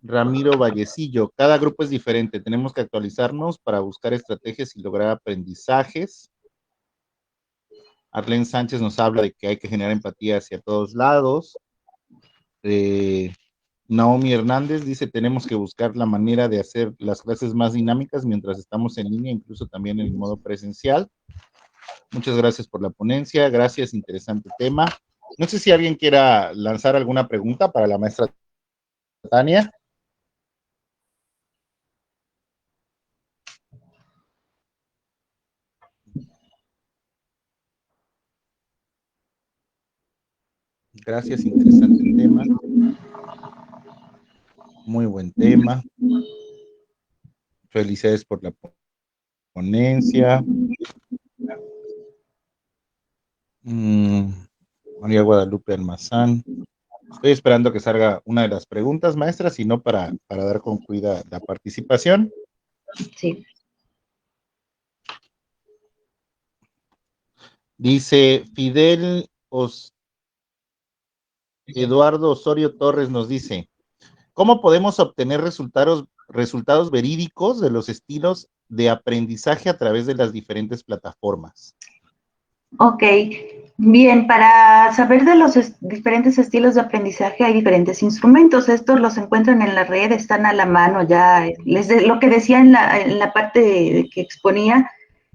Vallecillo, cada grupo es diferente, tenemos que actualizarnos para buscar estrategias y lograr aprendizajes. Arlene Sánchez nos habla de que hay que generar empatía hacia todos lados. Naomi Hernández dice, tenemos que buscar la manera de hacer las clases más dinámicas mientras estamos en línea, incluso también en el modo presencial. Muchas gracias por la ponencia, gracias, interesante tema. No sé si alguien quiera lanzar alguna pregunta para la maestra Tania. Gracias, interesante tema. Muy buen tema. Felicidades por la ponencia. María Guadalupe Almazán. Estoy esperando que salga una de las preguntas, maestra, sino para dar concluida la participación. Sí. Dice Fidel Eduardo Osorio Torres nos dice, ¿cómo podemos obtener resultados verídicos de los estilos de aprendizaje a través de las diferentes plataformas? Ok, bien, para saber de los diferentes estilos de aprendizaje hay diferentes instrumentos. Estos los encuentran en la red, están a la mano ya. Lo que decía en la parte que exponía,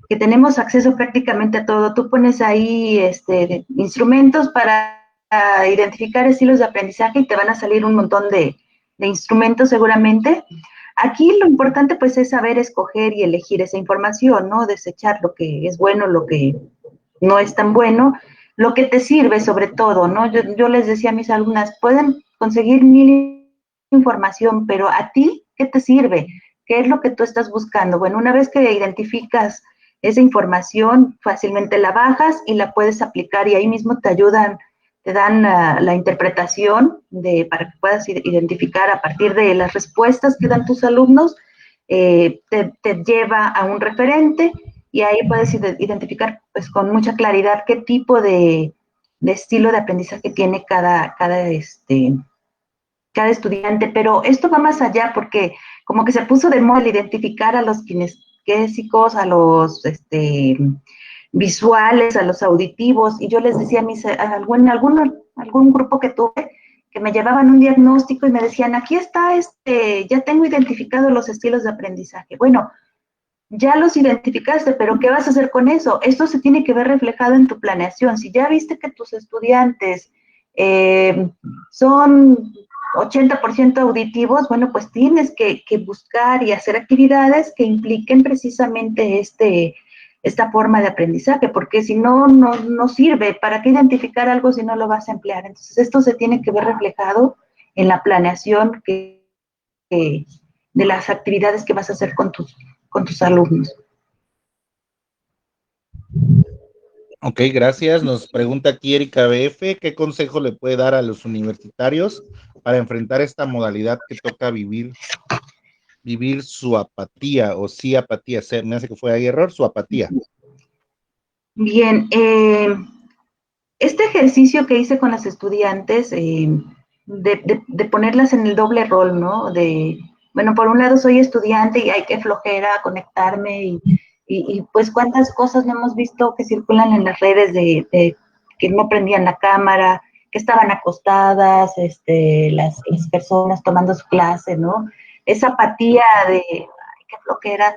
que tenemos acceso prácticamente a todo. Tú pones ahí instrumentos para identificar estilos de aprendizaje y te van a salir un montón de instrumentos seguramente. Aquí lo importante pues es saber escoger y elegir esa información, ¿no? Desechar lo que es bueno, lo que no es tan bueno, lo que te sirve sobre todo, ¿no? Yo les decía a mis alumnas, pueden conseguir mil información, pero a ti, ¿qué te sirve? ¿Qué es lo que tú estás buscando? Bueno, una vez que identificas esa información, fácilmente la bajas y la puedes aplicar y ahí mismo te dan la interpretación para que puedas identificar a partir de las respuestas que dan tus alumnos, te lleva a un referente y ahí puedes identificar pues con mucha claridad qué tipo de estilo de aprendizaje tiene cada estudiante, pero esto va más allá porque como que se puso de moda el identificar a los kinestésicos, a los visuales, a los auditivos, y yo les decía a algún grupo que tuve, que me llevaban un diagnóstico y me decían, aquí está, ya tengo identificado los estilos de aprendizaje. Bueno, ya los identificaste, pero ¿qué vas a hacer con eso? Esto se tiene que ver reflejado en tu planeación. Si ya viste que tus estudiantes son 80% auditivos, bueno, pues tienes que buscar y hacer actividades que impliquen precisamente esta forma de aprendizaje, porque si no, no sirve. ¿Para qué identificar algo si no lo vas a emplear? Entonces, esto se tiene que ver reflejado en la planeación de las actividades que vas a hacer con tus alumnos. Ok, gracias. Nos pregunta aquí Erika BF, ¿qué consejo le puede dar a los universitarios para enfrentar esta modalidad que toca vivir su apatía o sí apatía? Me hace que fue ahí error, su apatía. Bien, este ejercicio que hice con las estudiantes, de ponerlas en el doble rol, ¿no? Bueno, por un lado soy estudiante y hay que flojera conectarme y pues cuántas cosas no hemos visto que circulan en las redes de que no prendían la cámara, que estaban acostadas, las personas tomando su clase, ¿no? Esa apatía de, ay, qué flojera,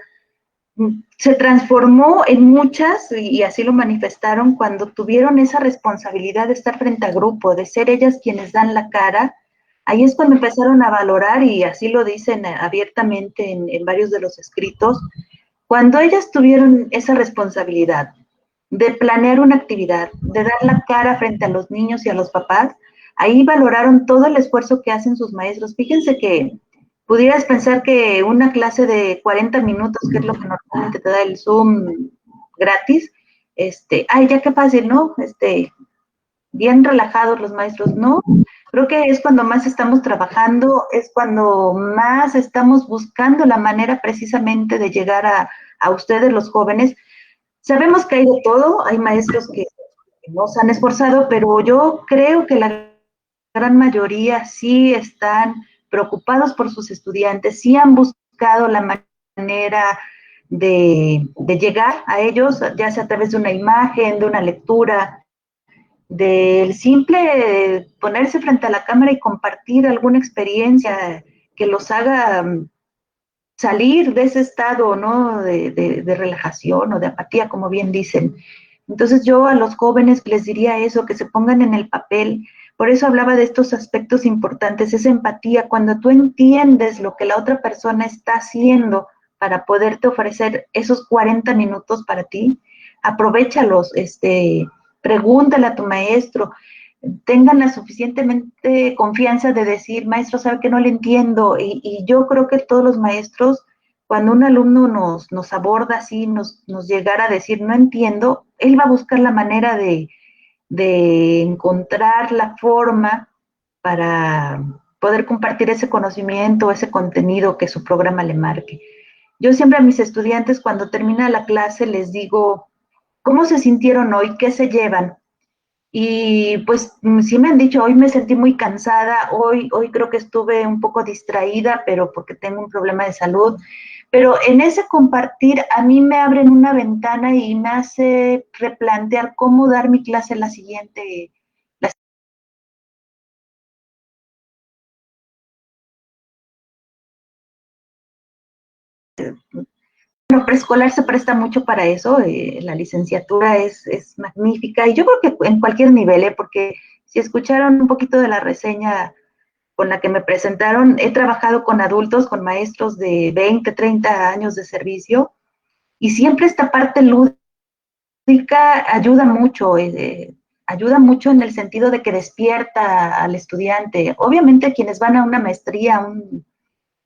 se transformó en muchas, y así lo manifestaron, cuando tuvieron esa responsabilidad de estar frente al grupo, de ser ellas quienes dan la cara. Ahí es cuando empezaron a valorar, y así lo dicen abiertamente en varios de los escritos, cuando ellas tuvieron esa responsabilidad de planear una actividad, de dar la cara frente a los niños y a los papás, ahí valoraron todo el esfuerzo que hacen sus maestros. Fíjense que pudieras pensar que una clase de 40 minutos, que es lo que normalmente te da el Zoom gratis, ay, ya qué fácil, ¿no? Bien relajados los maestros, ¿no? Creo que es cuando más estamos trabajando, es cuando más estamos buscando la manera precisamente de llegar a ustedes, los jóvenes. Sabemos que hay de todo, hay maestros que no se han esforzado, pero yo creo que la gran mayoría sí están preocupados por sus estudiantes, sí han buscado la manera de llegar a ellos, ya sea a través de una imagen, de una lectura, del simple ponerse frente a la cámara y compartir alguna experiencia que los haga salir de ese estado, ¿no? De relajación o de apatía, como bien dicen. Entonces yo a los jóvenes les diría eso, que se pongan en el papel. Por eso hablaba de estos aspectos importantes, esa empatía, cuando tú entiendes lo que la otra persona está haciendo para poderte ofrecer esos 40 minutos para ti, aprovéchalos, pregúntale a tu maestro, tengan la suficientemente confianza de decir, maestro, sabe que no le entiendo. Y yo creo que todos los maestros, cuando un alumno nos aborda así, nos llegara a decir, no entiendo, él va a buscar la manera de encontrar la forma para poder compartir ese conocimiento, ese contenido que su programa le marque. Yo siempre a mis estudiantes, cuando termina la clase, les digo, ¿cómo se sintieron hoy? ¿Qué se llevan? Y pues sí me han dicho, hoy me sentí muy cansada, hoy creo que estuve un poco distraída, pero porque tengo un problema de salud. Pero en ese compartir a mí me abren una ventana y me hace replantear cómo dar mi clase la siguiente. Bueno, preescolar se presta mucho para eso, la licenciatura es magnífica y yo creo que en cualquier nivel, porque si escucharon un poquito de la reseña con la que me presentaron, he trabajado con adultos, con maestros de 20, 30 años de servicio, y siempre esta parte lúdica ayuda mucho en el sentido de que despierta al estudiante. Obviamente quienes van a una maestría, a un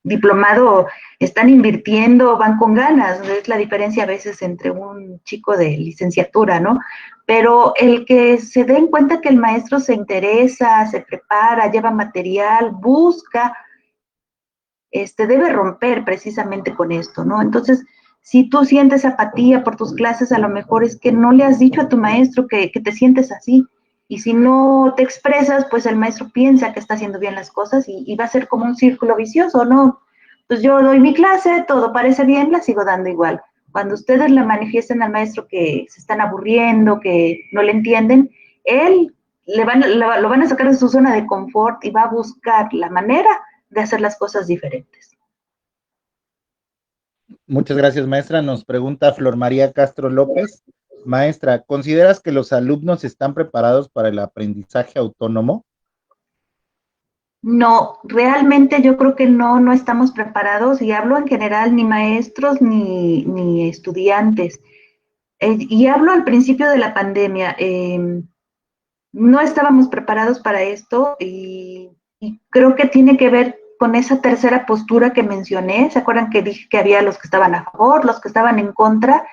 diplomado, están invirtiendo, van con ganas, es la diferencia a veces entre un chico de licenciatura, ¿no? Pero el que se den cuenta que el maestro se interesa, se prepara, lleva material, busca, debe romper precisamente con esto, ¿no? Entonces, si tú sientes apatía por tus clases, a lo mejor es que no le has dicho a tu maestro que te sientes así. Y si no te expresas, pues el maestro piensa que está haciendo bien las cosas y va a ser como un círculo vicioso, ¿no? Pues yo doy mi clase, todo parece bien, la sigo dando igual. Cuando ustedes le manifiesten al maestro que se están aburriendo, que no le entienden, él lo van a sacar de su zona de confort y va a buscar la manera de hacer las cosas diferentes. Muchas gracias, maestra. Nos pregunta Flor María Castro López. Maestra, ¿consideras que los alumnos están preparados para el aprendizaje autónomo? No, realmente yo creo que no estamos preparados, y hablo en general, ni maestros ni estudiantes. Y hablo al principio de la pandemia. No estábamos preparados para esto y creo que tiene que ver con esa tercera postura que mencioné. ¿Se acuerdan que dije que había los que estaban a favor, los que estaban en contra?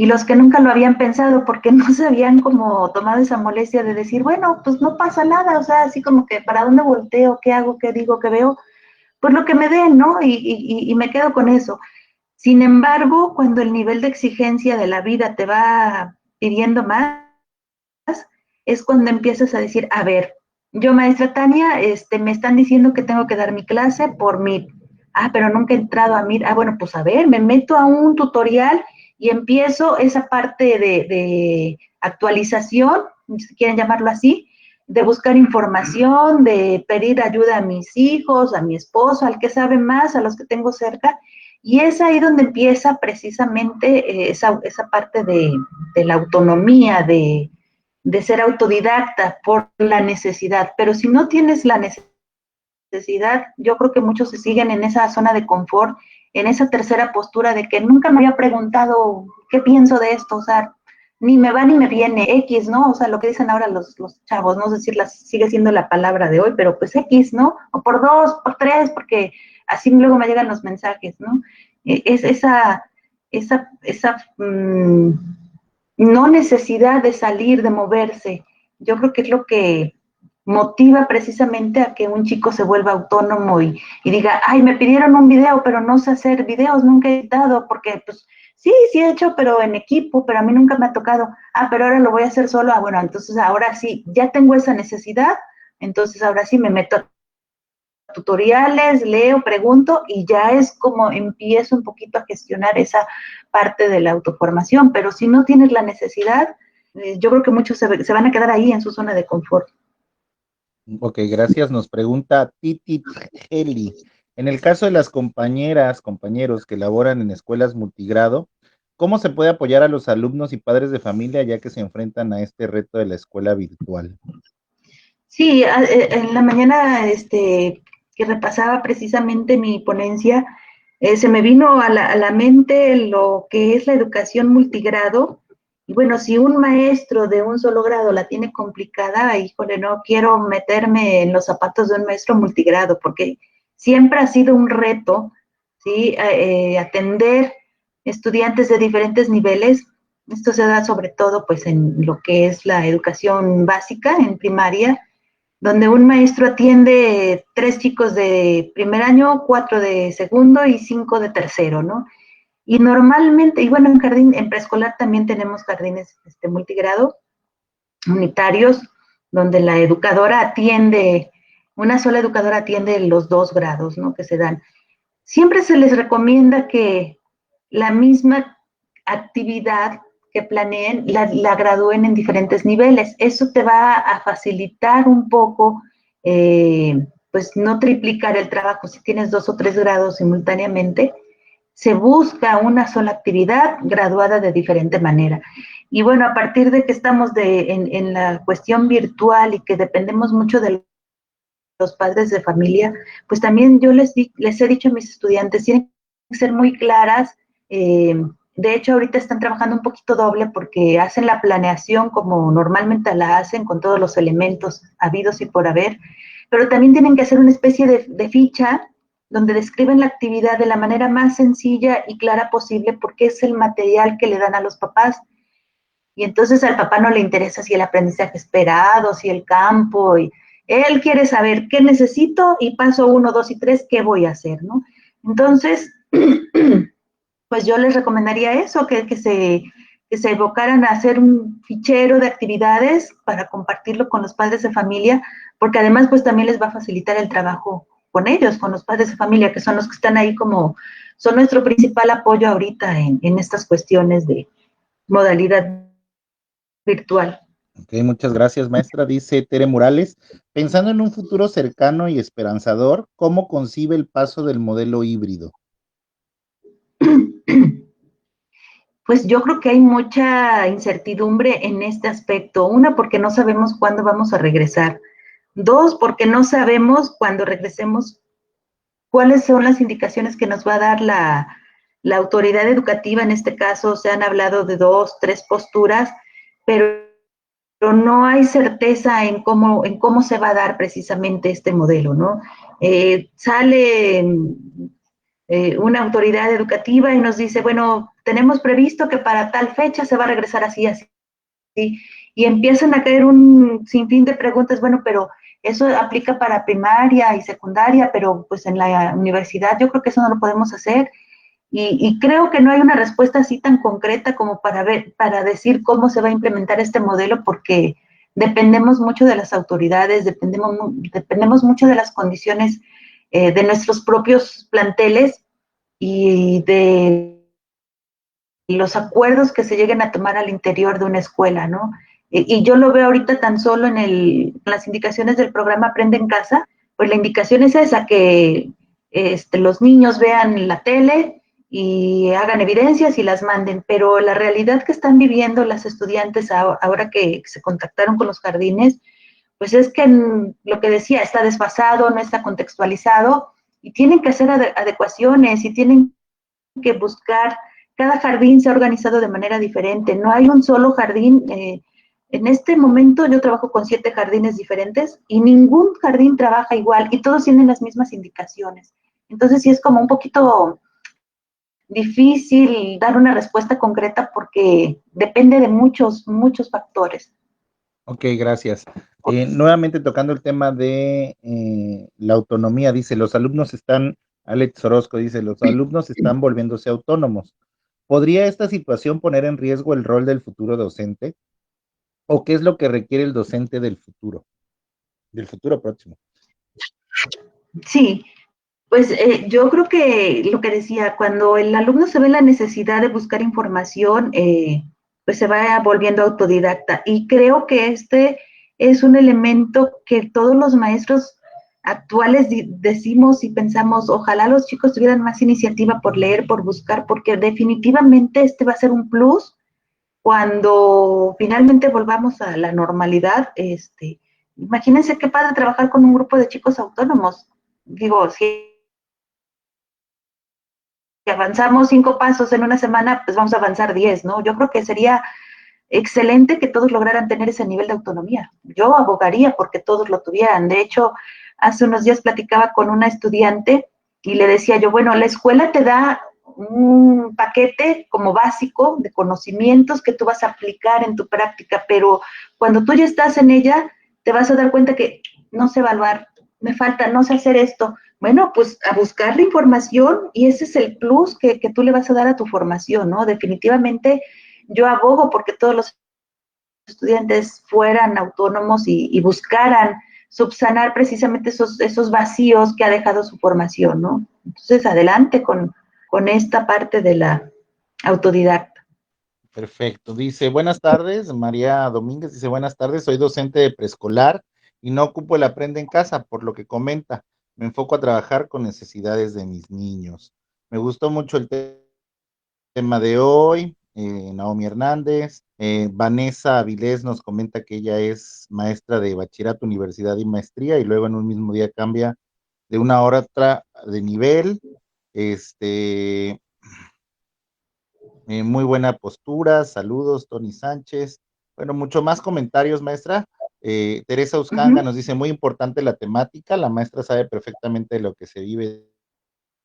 y los que nunca lo habían pensado porque no se habían como tomado esa molestia de decir, bueno, pues no pasa nada, o sea, así como que para dónde volteo, qué hago, qué digo, qué veo, pues lo que me den, ¿no? Y me quedo con eso. Sin embargo, cuando el nivel de exigencia de la vida te va pidiendo más, es cuando empiezas a decir, a ver, yo maestra Tania, me están diciendo que tengo que dar mi clase por Meet. Ah, pero nunca he entrado a Meet. Ah, bueno, pues a ver, me meto a un tutorial y empiezo esa parte de actualización, si quieren llamarlo así, de buscar información, de pedir ayuda a mis hijos, a mi esposo, al que sabe más, a los que tengo cerca. Y es ahí donde empieza precisamente esa parte de la autonomía, de ser autodidacta por la necesidad. Pero si no tienes la necesidad, yo creo que muchos se siguen en esa zona de confort, en esa tercera postura de que nunca me había preguntado qué pienso de esto, o sea, ni me va ni me viene, X, ¿no? O sea, lo que dicen ahora los chavos, no sé si sigue siendo la palabra de hoy, pero pues X, ¿no? O por dos, por tres, porque así luego me llegan los mensajes, ¿no? Es esa no necesidad de salir, de moverse. Yo creo que es lo que motiva precisamente a que un chico se vuelva autónomo y diga, ay, me pidieron un video, pero no sé hacer videos, nunca he editado, porque pues sí, sí he hecho, pero en equipo, pero a mí nunca me ha tocado. Ah, pero ahora lo voy a hacer solo. Ah, bueno, entonces ahora sí, ya tengo esa necesidad, entonces ahora sí me meto a tutoriales, leo, pregunto y ya es como empiezo un poquito a gestionar esa parte de la autoformación, pero si no tienes la necesidad, yo creo que muchos se van a quedar ahí en su zona de confort. Ok, gracias. Nos pregunta Titi Heli. En el caso de las compañeras, compañeros que laboran en escuelas multigrado, ¿cómo se puede apoyar a los alumnos y padres de familia ya que se enfrentan a este reto de la escuela virtual? Sí, en la mañana que repasaba precisamente mi ponencia, se me vino a la mente lo que es la educación multigrado. Y bueno, si un maestro de un solo grado la tiene complicada, híjole, no quiero meterme en los zapatos de un maestro multigrado, porque siempre ha sido un reto, ¿sí? Atender estudiantes de diferentes niveles. Esto se da sobre todo pues en lo que es la educación básica, en primaria, donde un maestro atiende 3 chicos de primer año, 4 de segundo y 5 de tercero, ¿no? Y normalmente, y bueno, en preescolar también tenemos jardines multigrado, unitarios, donde la educadora atiende, una sola educadora atiende los 2 grados, ¿no? Que se dan. Siempre se les recomienda que la misma actividad que planeen la gradúen en diferentes niveles. Eso te va a facilitar un poco, pues no triplicar el trabajo. Si tienes 2 o 3 grados simultáneamente, se busca una sola actividad graduada de diferente manera. Y bueno, a partir de que estamos en la cuestión virtual y que dependemos mucho de los padres de familia, pues también yo les he dicho a mis estudiantes, tienen que ser muy claras. De hecho, ahorita están trabajando un poquito doble porque hacen la planeación como normalmente la hacen, con todos los elementos habidos y por haber, pero también tienen que hacer una especie de ficha donde describen la actividad de la manera más sencilla y clara posible porque es el material que le dan a los papás. Y entonces al papá no le interesa si el aprendizaje esperado, si el campo, y él quiere saber qué necesito y paso 1, 2 y 3, qué voy a hacer, ¿no? Entonces, pues yo les recomendaría eso, que se evocaran a hacer un fichero de actividades para compartirlo con los padres de familia, porque además pues también les va a facilitar el trabajo con ellos, con los padres de familia, que son los que están ahí como, son nuestro principal apoyo ahorita en estas cuestiones de modalidad virtual. Ok, muchas gracias, maestra. Dice Tere Morales, pensando en un futuro cercano y esperanzador, ¿cómo concibe el paso del modelo híbrido? Pues yo creo que hay mucha incertidumbre en este aspecto. Una, porque no sabemos cuándo vamos a regresar. Dos, porque no sabemos cuando regresemos cuáles son las indicaciones que nos va a dar la autoridad educativa. En este caso se han hablado de 2, 3 posturas, pero no hay certeza en cómo se va a dar precisamente este modelo, ¿no? Sale una autoridad educativa y nos dice, bueno, tenemos previsto que para tal fecha se va a regresar así, así, y empiezan a caer un sinfín de preguntas, bueno, pero eso aplica para primaria y secundaria, pero pues en la universidad yo creo que eso no lo podemos hacer. Y creo que no hay una respuesta así tan concreta como para decir cómo se va a implementar este modelo, porque dependemos mucho de las autoridades, dependemos mucho de las condiciones de nuestros propios planteles y de los acuerdos que se lleguen a tomar al interior de una escuela, ¿no? Y yo lo veo ahorita tan solo en las indicaciones del programa Aprende en Casa, pues la indicación es esa, que los niños vean la tele y hagan evidencias y las manden, pero la realidad que están viviendo las estudiantes ahora que se contactaron con los jardines, pues es que lo que decía, está desfasado, no está contextualizado, y tienen que hacer adecuaciones y tienen que buscar, cada jardín se ha organizado de manera diferente, no hay un solo jardín. En este momento yo trabajo con 7 jardines diferentes y ningún jardín trabaja igual y todos tienen las mismas indicaciones. Entonces sí es como un poquito difícil dar una respuesta concreta porque depende de muchos, muchos factores. Ok, gracias. Nuevamente tocando el tema de la autonomía, dice, Alex Orozco dice, los alumnos están volviéndose autónomos. ¿Podría esta situación poner en riesgo el rol del futuro docente? ¿O qué es lo que requiere el docente del futuro próximo? Sí, pues yo creo que lo que decía, cuando el alumno se ve la necesidad de buscar información, pues se va volviendo autodidacta. Y creo que este es un elemento que todos los maestros actuales decimos y pensamos, ojalá los chicos tuvieran más iniciativa por leer, por buscar, porque definitivamente este va a ser un plus cuando finalmente volvamos a la normalidad. Imagínense qué padre trabajar con un grupo de chicos autónomos. Digo, si avanzamos 5 pasos en una semana, pues vamos a avanzar 10, ¿no? Yo creo que sería excelente que todos lograran tener ese nivel de autonomía. Yo abogaría porque todos lo tuvieran. De hecho, hace unos días platicaba con una estudiante y le decía yo, bueno, la escuela te da un paquete como básico de conocimientos que tú vas a aplicar en tu práctica, pero cuando tú ya estás en ella, te vas a dar cuenta que no sé evaluar, me falta, no sé hacer esto. Bueno, pues a buscar la información y ese es el plus que tú le vas a dar a tu formación, ¿no? Definitivamente yo abogo porque todos los estudiantes fueran autónomos y buscaran subsanar precisamente esos vacíos que ha dejado su formación, ¿no? Entonces, adelante con esta parte de la autodidacta. Perfecto. Dice, buenas tardes, María Domínguez dice, buenas tardes, soy docente de preescolar y no ocupo el Aprende en Casa, por lo que comenta. Me enfoco a trabajar con necesidades de mis niños. Me gustó mucho el tema de hoy. Naomi Hernández. Vanessa Avilés nos comenta que ella es maestra de bachillerato, universidad y maestría, y luego en un mismo día cambia de una hora a otra de nivel. Muy buena postura, saludos, Tony Sánchez. Bueno, mucho más comentarios, maestra. Teresa Uscanga nos dice, muy importante la temática, la maestra sabe perfectamente lo que se vive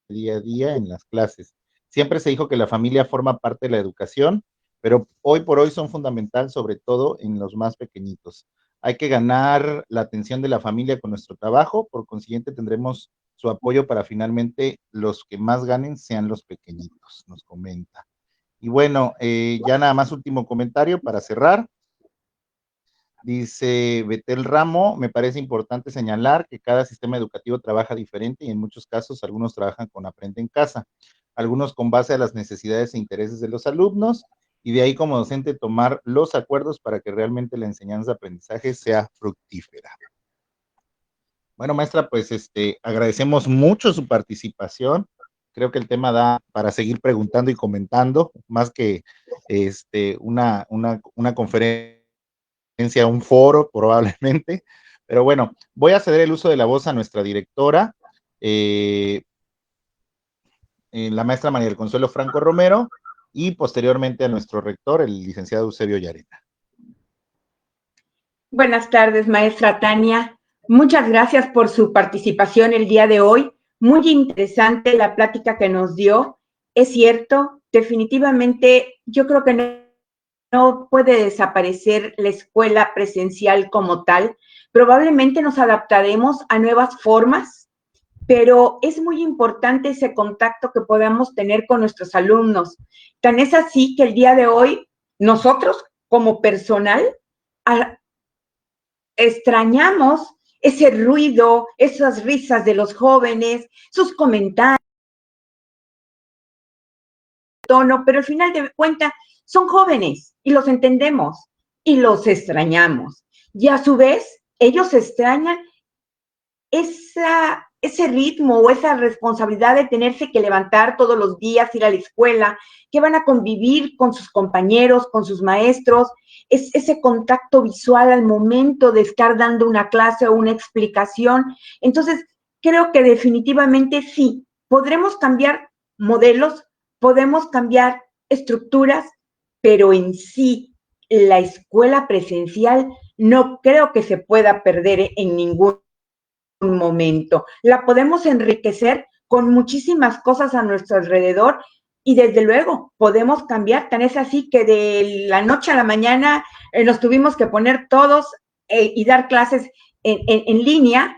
día a día en las clases. Siempre se dijo que la familia forma parte de la educación, pero hoy por hoy son fundamental, sobre todo en los más pequeñitos. Hay que ganar la atención de la familia con nuestro trabajo, por consiguiente tendremos su apoyo para finalmente los que más ganen sean los pequeñitos, nos comenta. Y bueno, ya nada más último comentario para cerrar. Dice Betel Ramo, me parece importante señalar que cada sistema educativo trabaja diferente y en muchos casos algunos trabajan con Aprende en Casa, algunos con base a las necesidades e intereses de los alumnos y de ahí como docente tomar los acuerdos para que realmente la enseñanza-aprendizaje sea fructífera. Bueno, maestra, pues agradecemos mucho su participación. Creo que el tema da para seguir preguntando y comentando, más que una conferencia, un foro probablemente. Pero bueno, voy a ceder el uso de la voz a nuestra directora, la maestra María del Consuelo Franco Romero, y posteriormente a nuestro rector, el licenciado Eusebio Llarena. Buenas tardes, maestra Tania. Muchas gracias por su participación el día de hoy. Muy interesante la plática que nos dio. Es cierto, definitivamente yo creo que no puede desaparecer la escuela presencial como tal. Probablemente nos adaptaremos a nuevas formas, pero es muy importante ese contacto que podamos tener con nuestros alumnos. Tan es así que el día de hoy nosotros como personal extrañamos ese ruido, esas risas de los jóvenes, sus comentarios, tono, pero al final de cuentas son jóvenes y los entendemos y los extrañamos. Y a su vez, ellos extrañan ese ritmo o esa responsabilidad de tenerse que levantar todos los días, ir a la escuela, que van a convivir con sus compañeros, con sus maestros, es ese contacto visual al momento de estar dando una clase o una explicación. Entonces, creo que definitivamente sí, podremos cambiar modelos, podemos cambiar estructuras, pero en sí, la escuela presencial no creo que se pueda perder en ningún momento. La podemos enriquecer con muchísimas cosas a nuestro alrededor y desde luego podemos cambiar. Tan es así que de la noche a la mañana nos tuvimos que poner todos y dar clases en línea,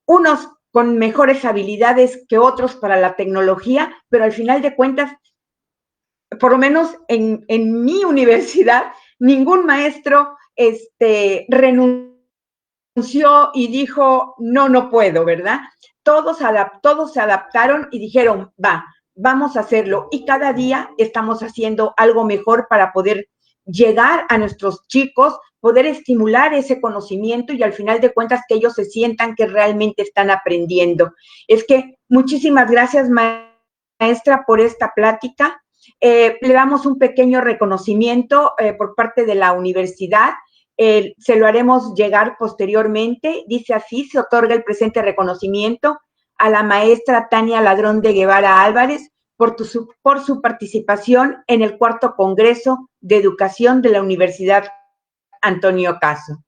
unos con mejores habilidades que otros para la tecnología, pero al final de cuentas, por lo menos en mi universidad, ningún maestro renunció y dijo, no, no puedo, ¿verdad? Todos se adaptaron y dijeron, vamos a hacerlo. Y cada día estamos haciendo algo mejor para poder llegar a nuestros chicos, poder estimular ese conocimiento y al final de cuentas que ellos se sientan que realmente están aprendiendo. Es que muchísimas gracias, maestra, por esta plática. Le damos un pequeño reconocimiento por parte de la universidad. Se lo haremos llegar posteriormente. Dice así: se otorga el presente reconocimiento a la maestra Tania Ladrón de Guevara Álvarez por su participación en el 4º Congreso de Educación de la Universidad Antonio Caso.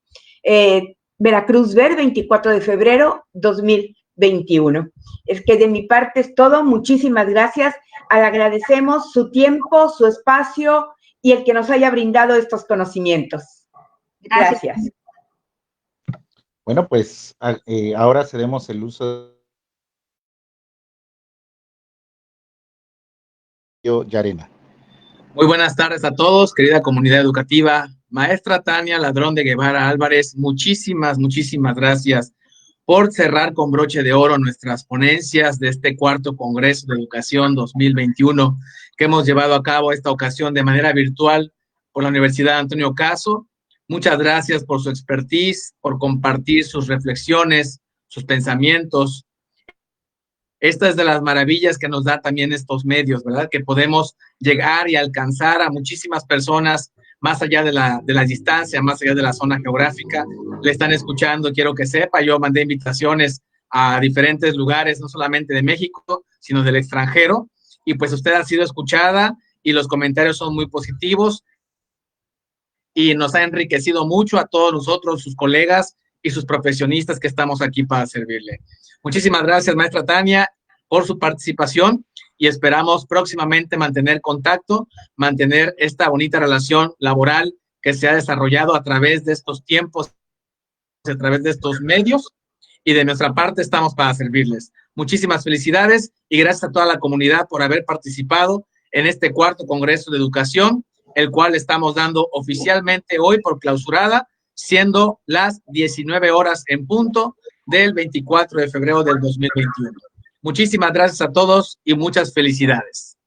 Veracruz Ver, 24 de febrero 2021. Es que de mi parte es todo. Muchísimas gracias. Agradecemos su tiempo, su espacio y el que nos haya brindado estos conocimientos. Gracias. Bueno, pues ahora cedemos el uso de Yarena. Muy buenas tardes a todos, querida comunidad educativa. Maestra Tania Ladrón de Guevara Álvarez, muchísimas gracias por cerrar con broche de oro nuestras ponencias de este 4º Congreso de Educación 2021 que hemos llevado a cabo esta ocasión de manera virtual por la Universidad Antonio Caso. Muchas gracias por su expertise, por compartir sus reflexiones, sus pensamientos. Esta es de las maravillas que nos da también estos medios, ¿verdad? Que podemos llegar y alcanzar a muchísimas personas más allá de la distancia, más allá de la zona geográfica. Le están escuchando, quiero que sepa, yo mandé invitaciones a diferentes lugares, no solamente de México, sino del extranjero, y pues usted ha sido escuchada y los comentarios son muy positivos y nos ha enriquecido mucho a todos nosotros, sus colegas y sus profesionistas que estamos aquí para servirle. Muchísimas gracias, maestra Tania, por su participación y esperamos próximamente mantener contacto, mantener esta bonita relación laboral que se ha desarrollado a través de estos tiempos, a través de estos medios, y de nuestra parte estamos para servirles. Muchísimas felicidades y gracias a toda la comunidad por haber participado en este 4º Congreso de Educación, el cual estamos dando oficialmente hoy por clausurada, siendo las 19 horas en punto del 24 de febrero del 2021. Muchísimas gracias a todos y muchas felicidades.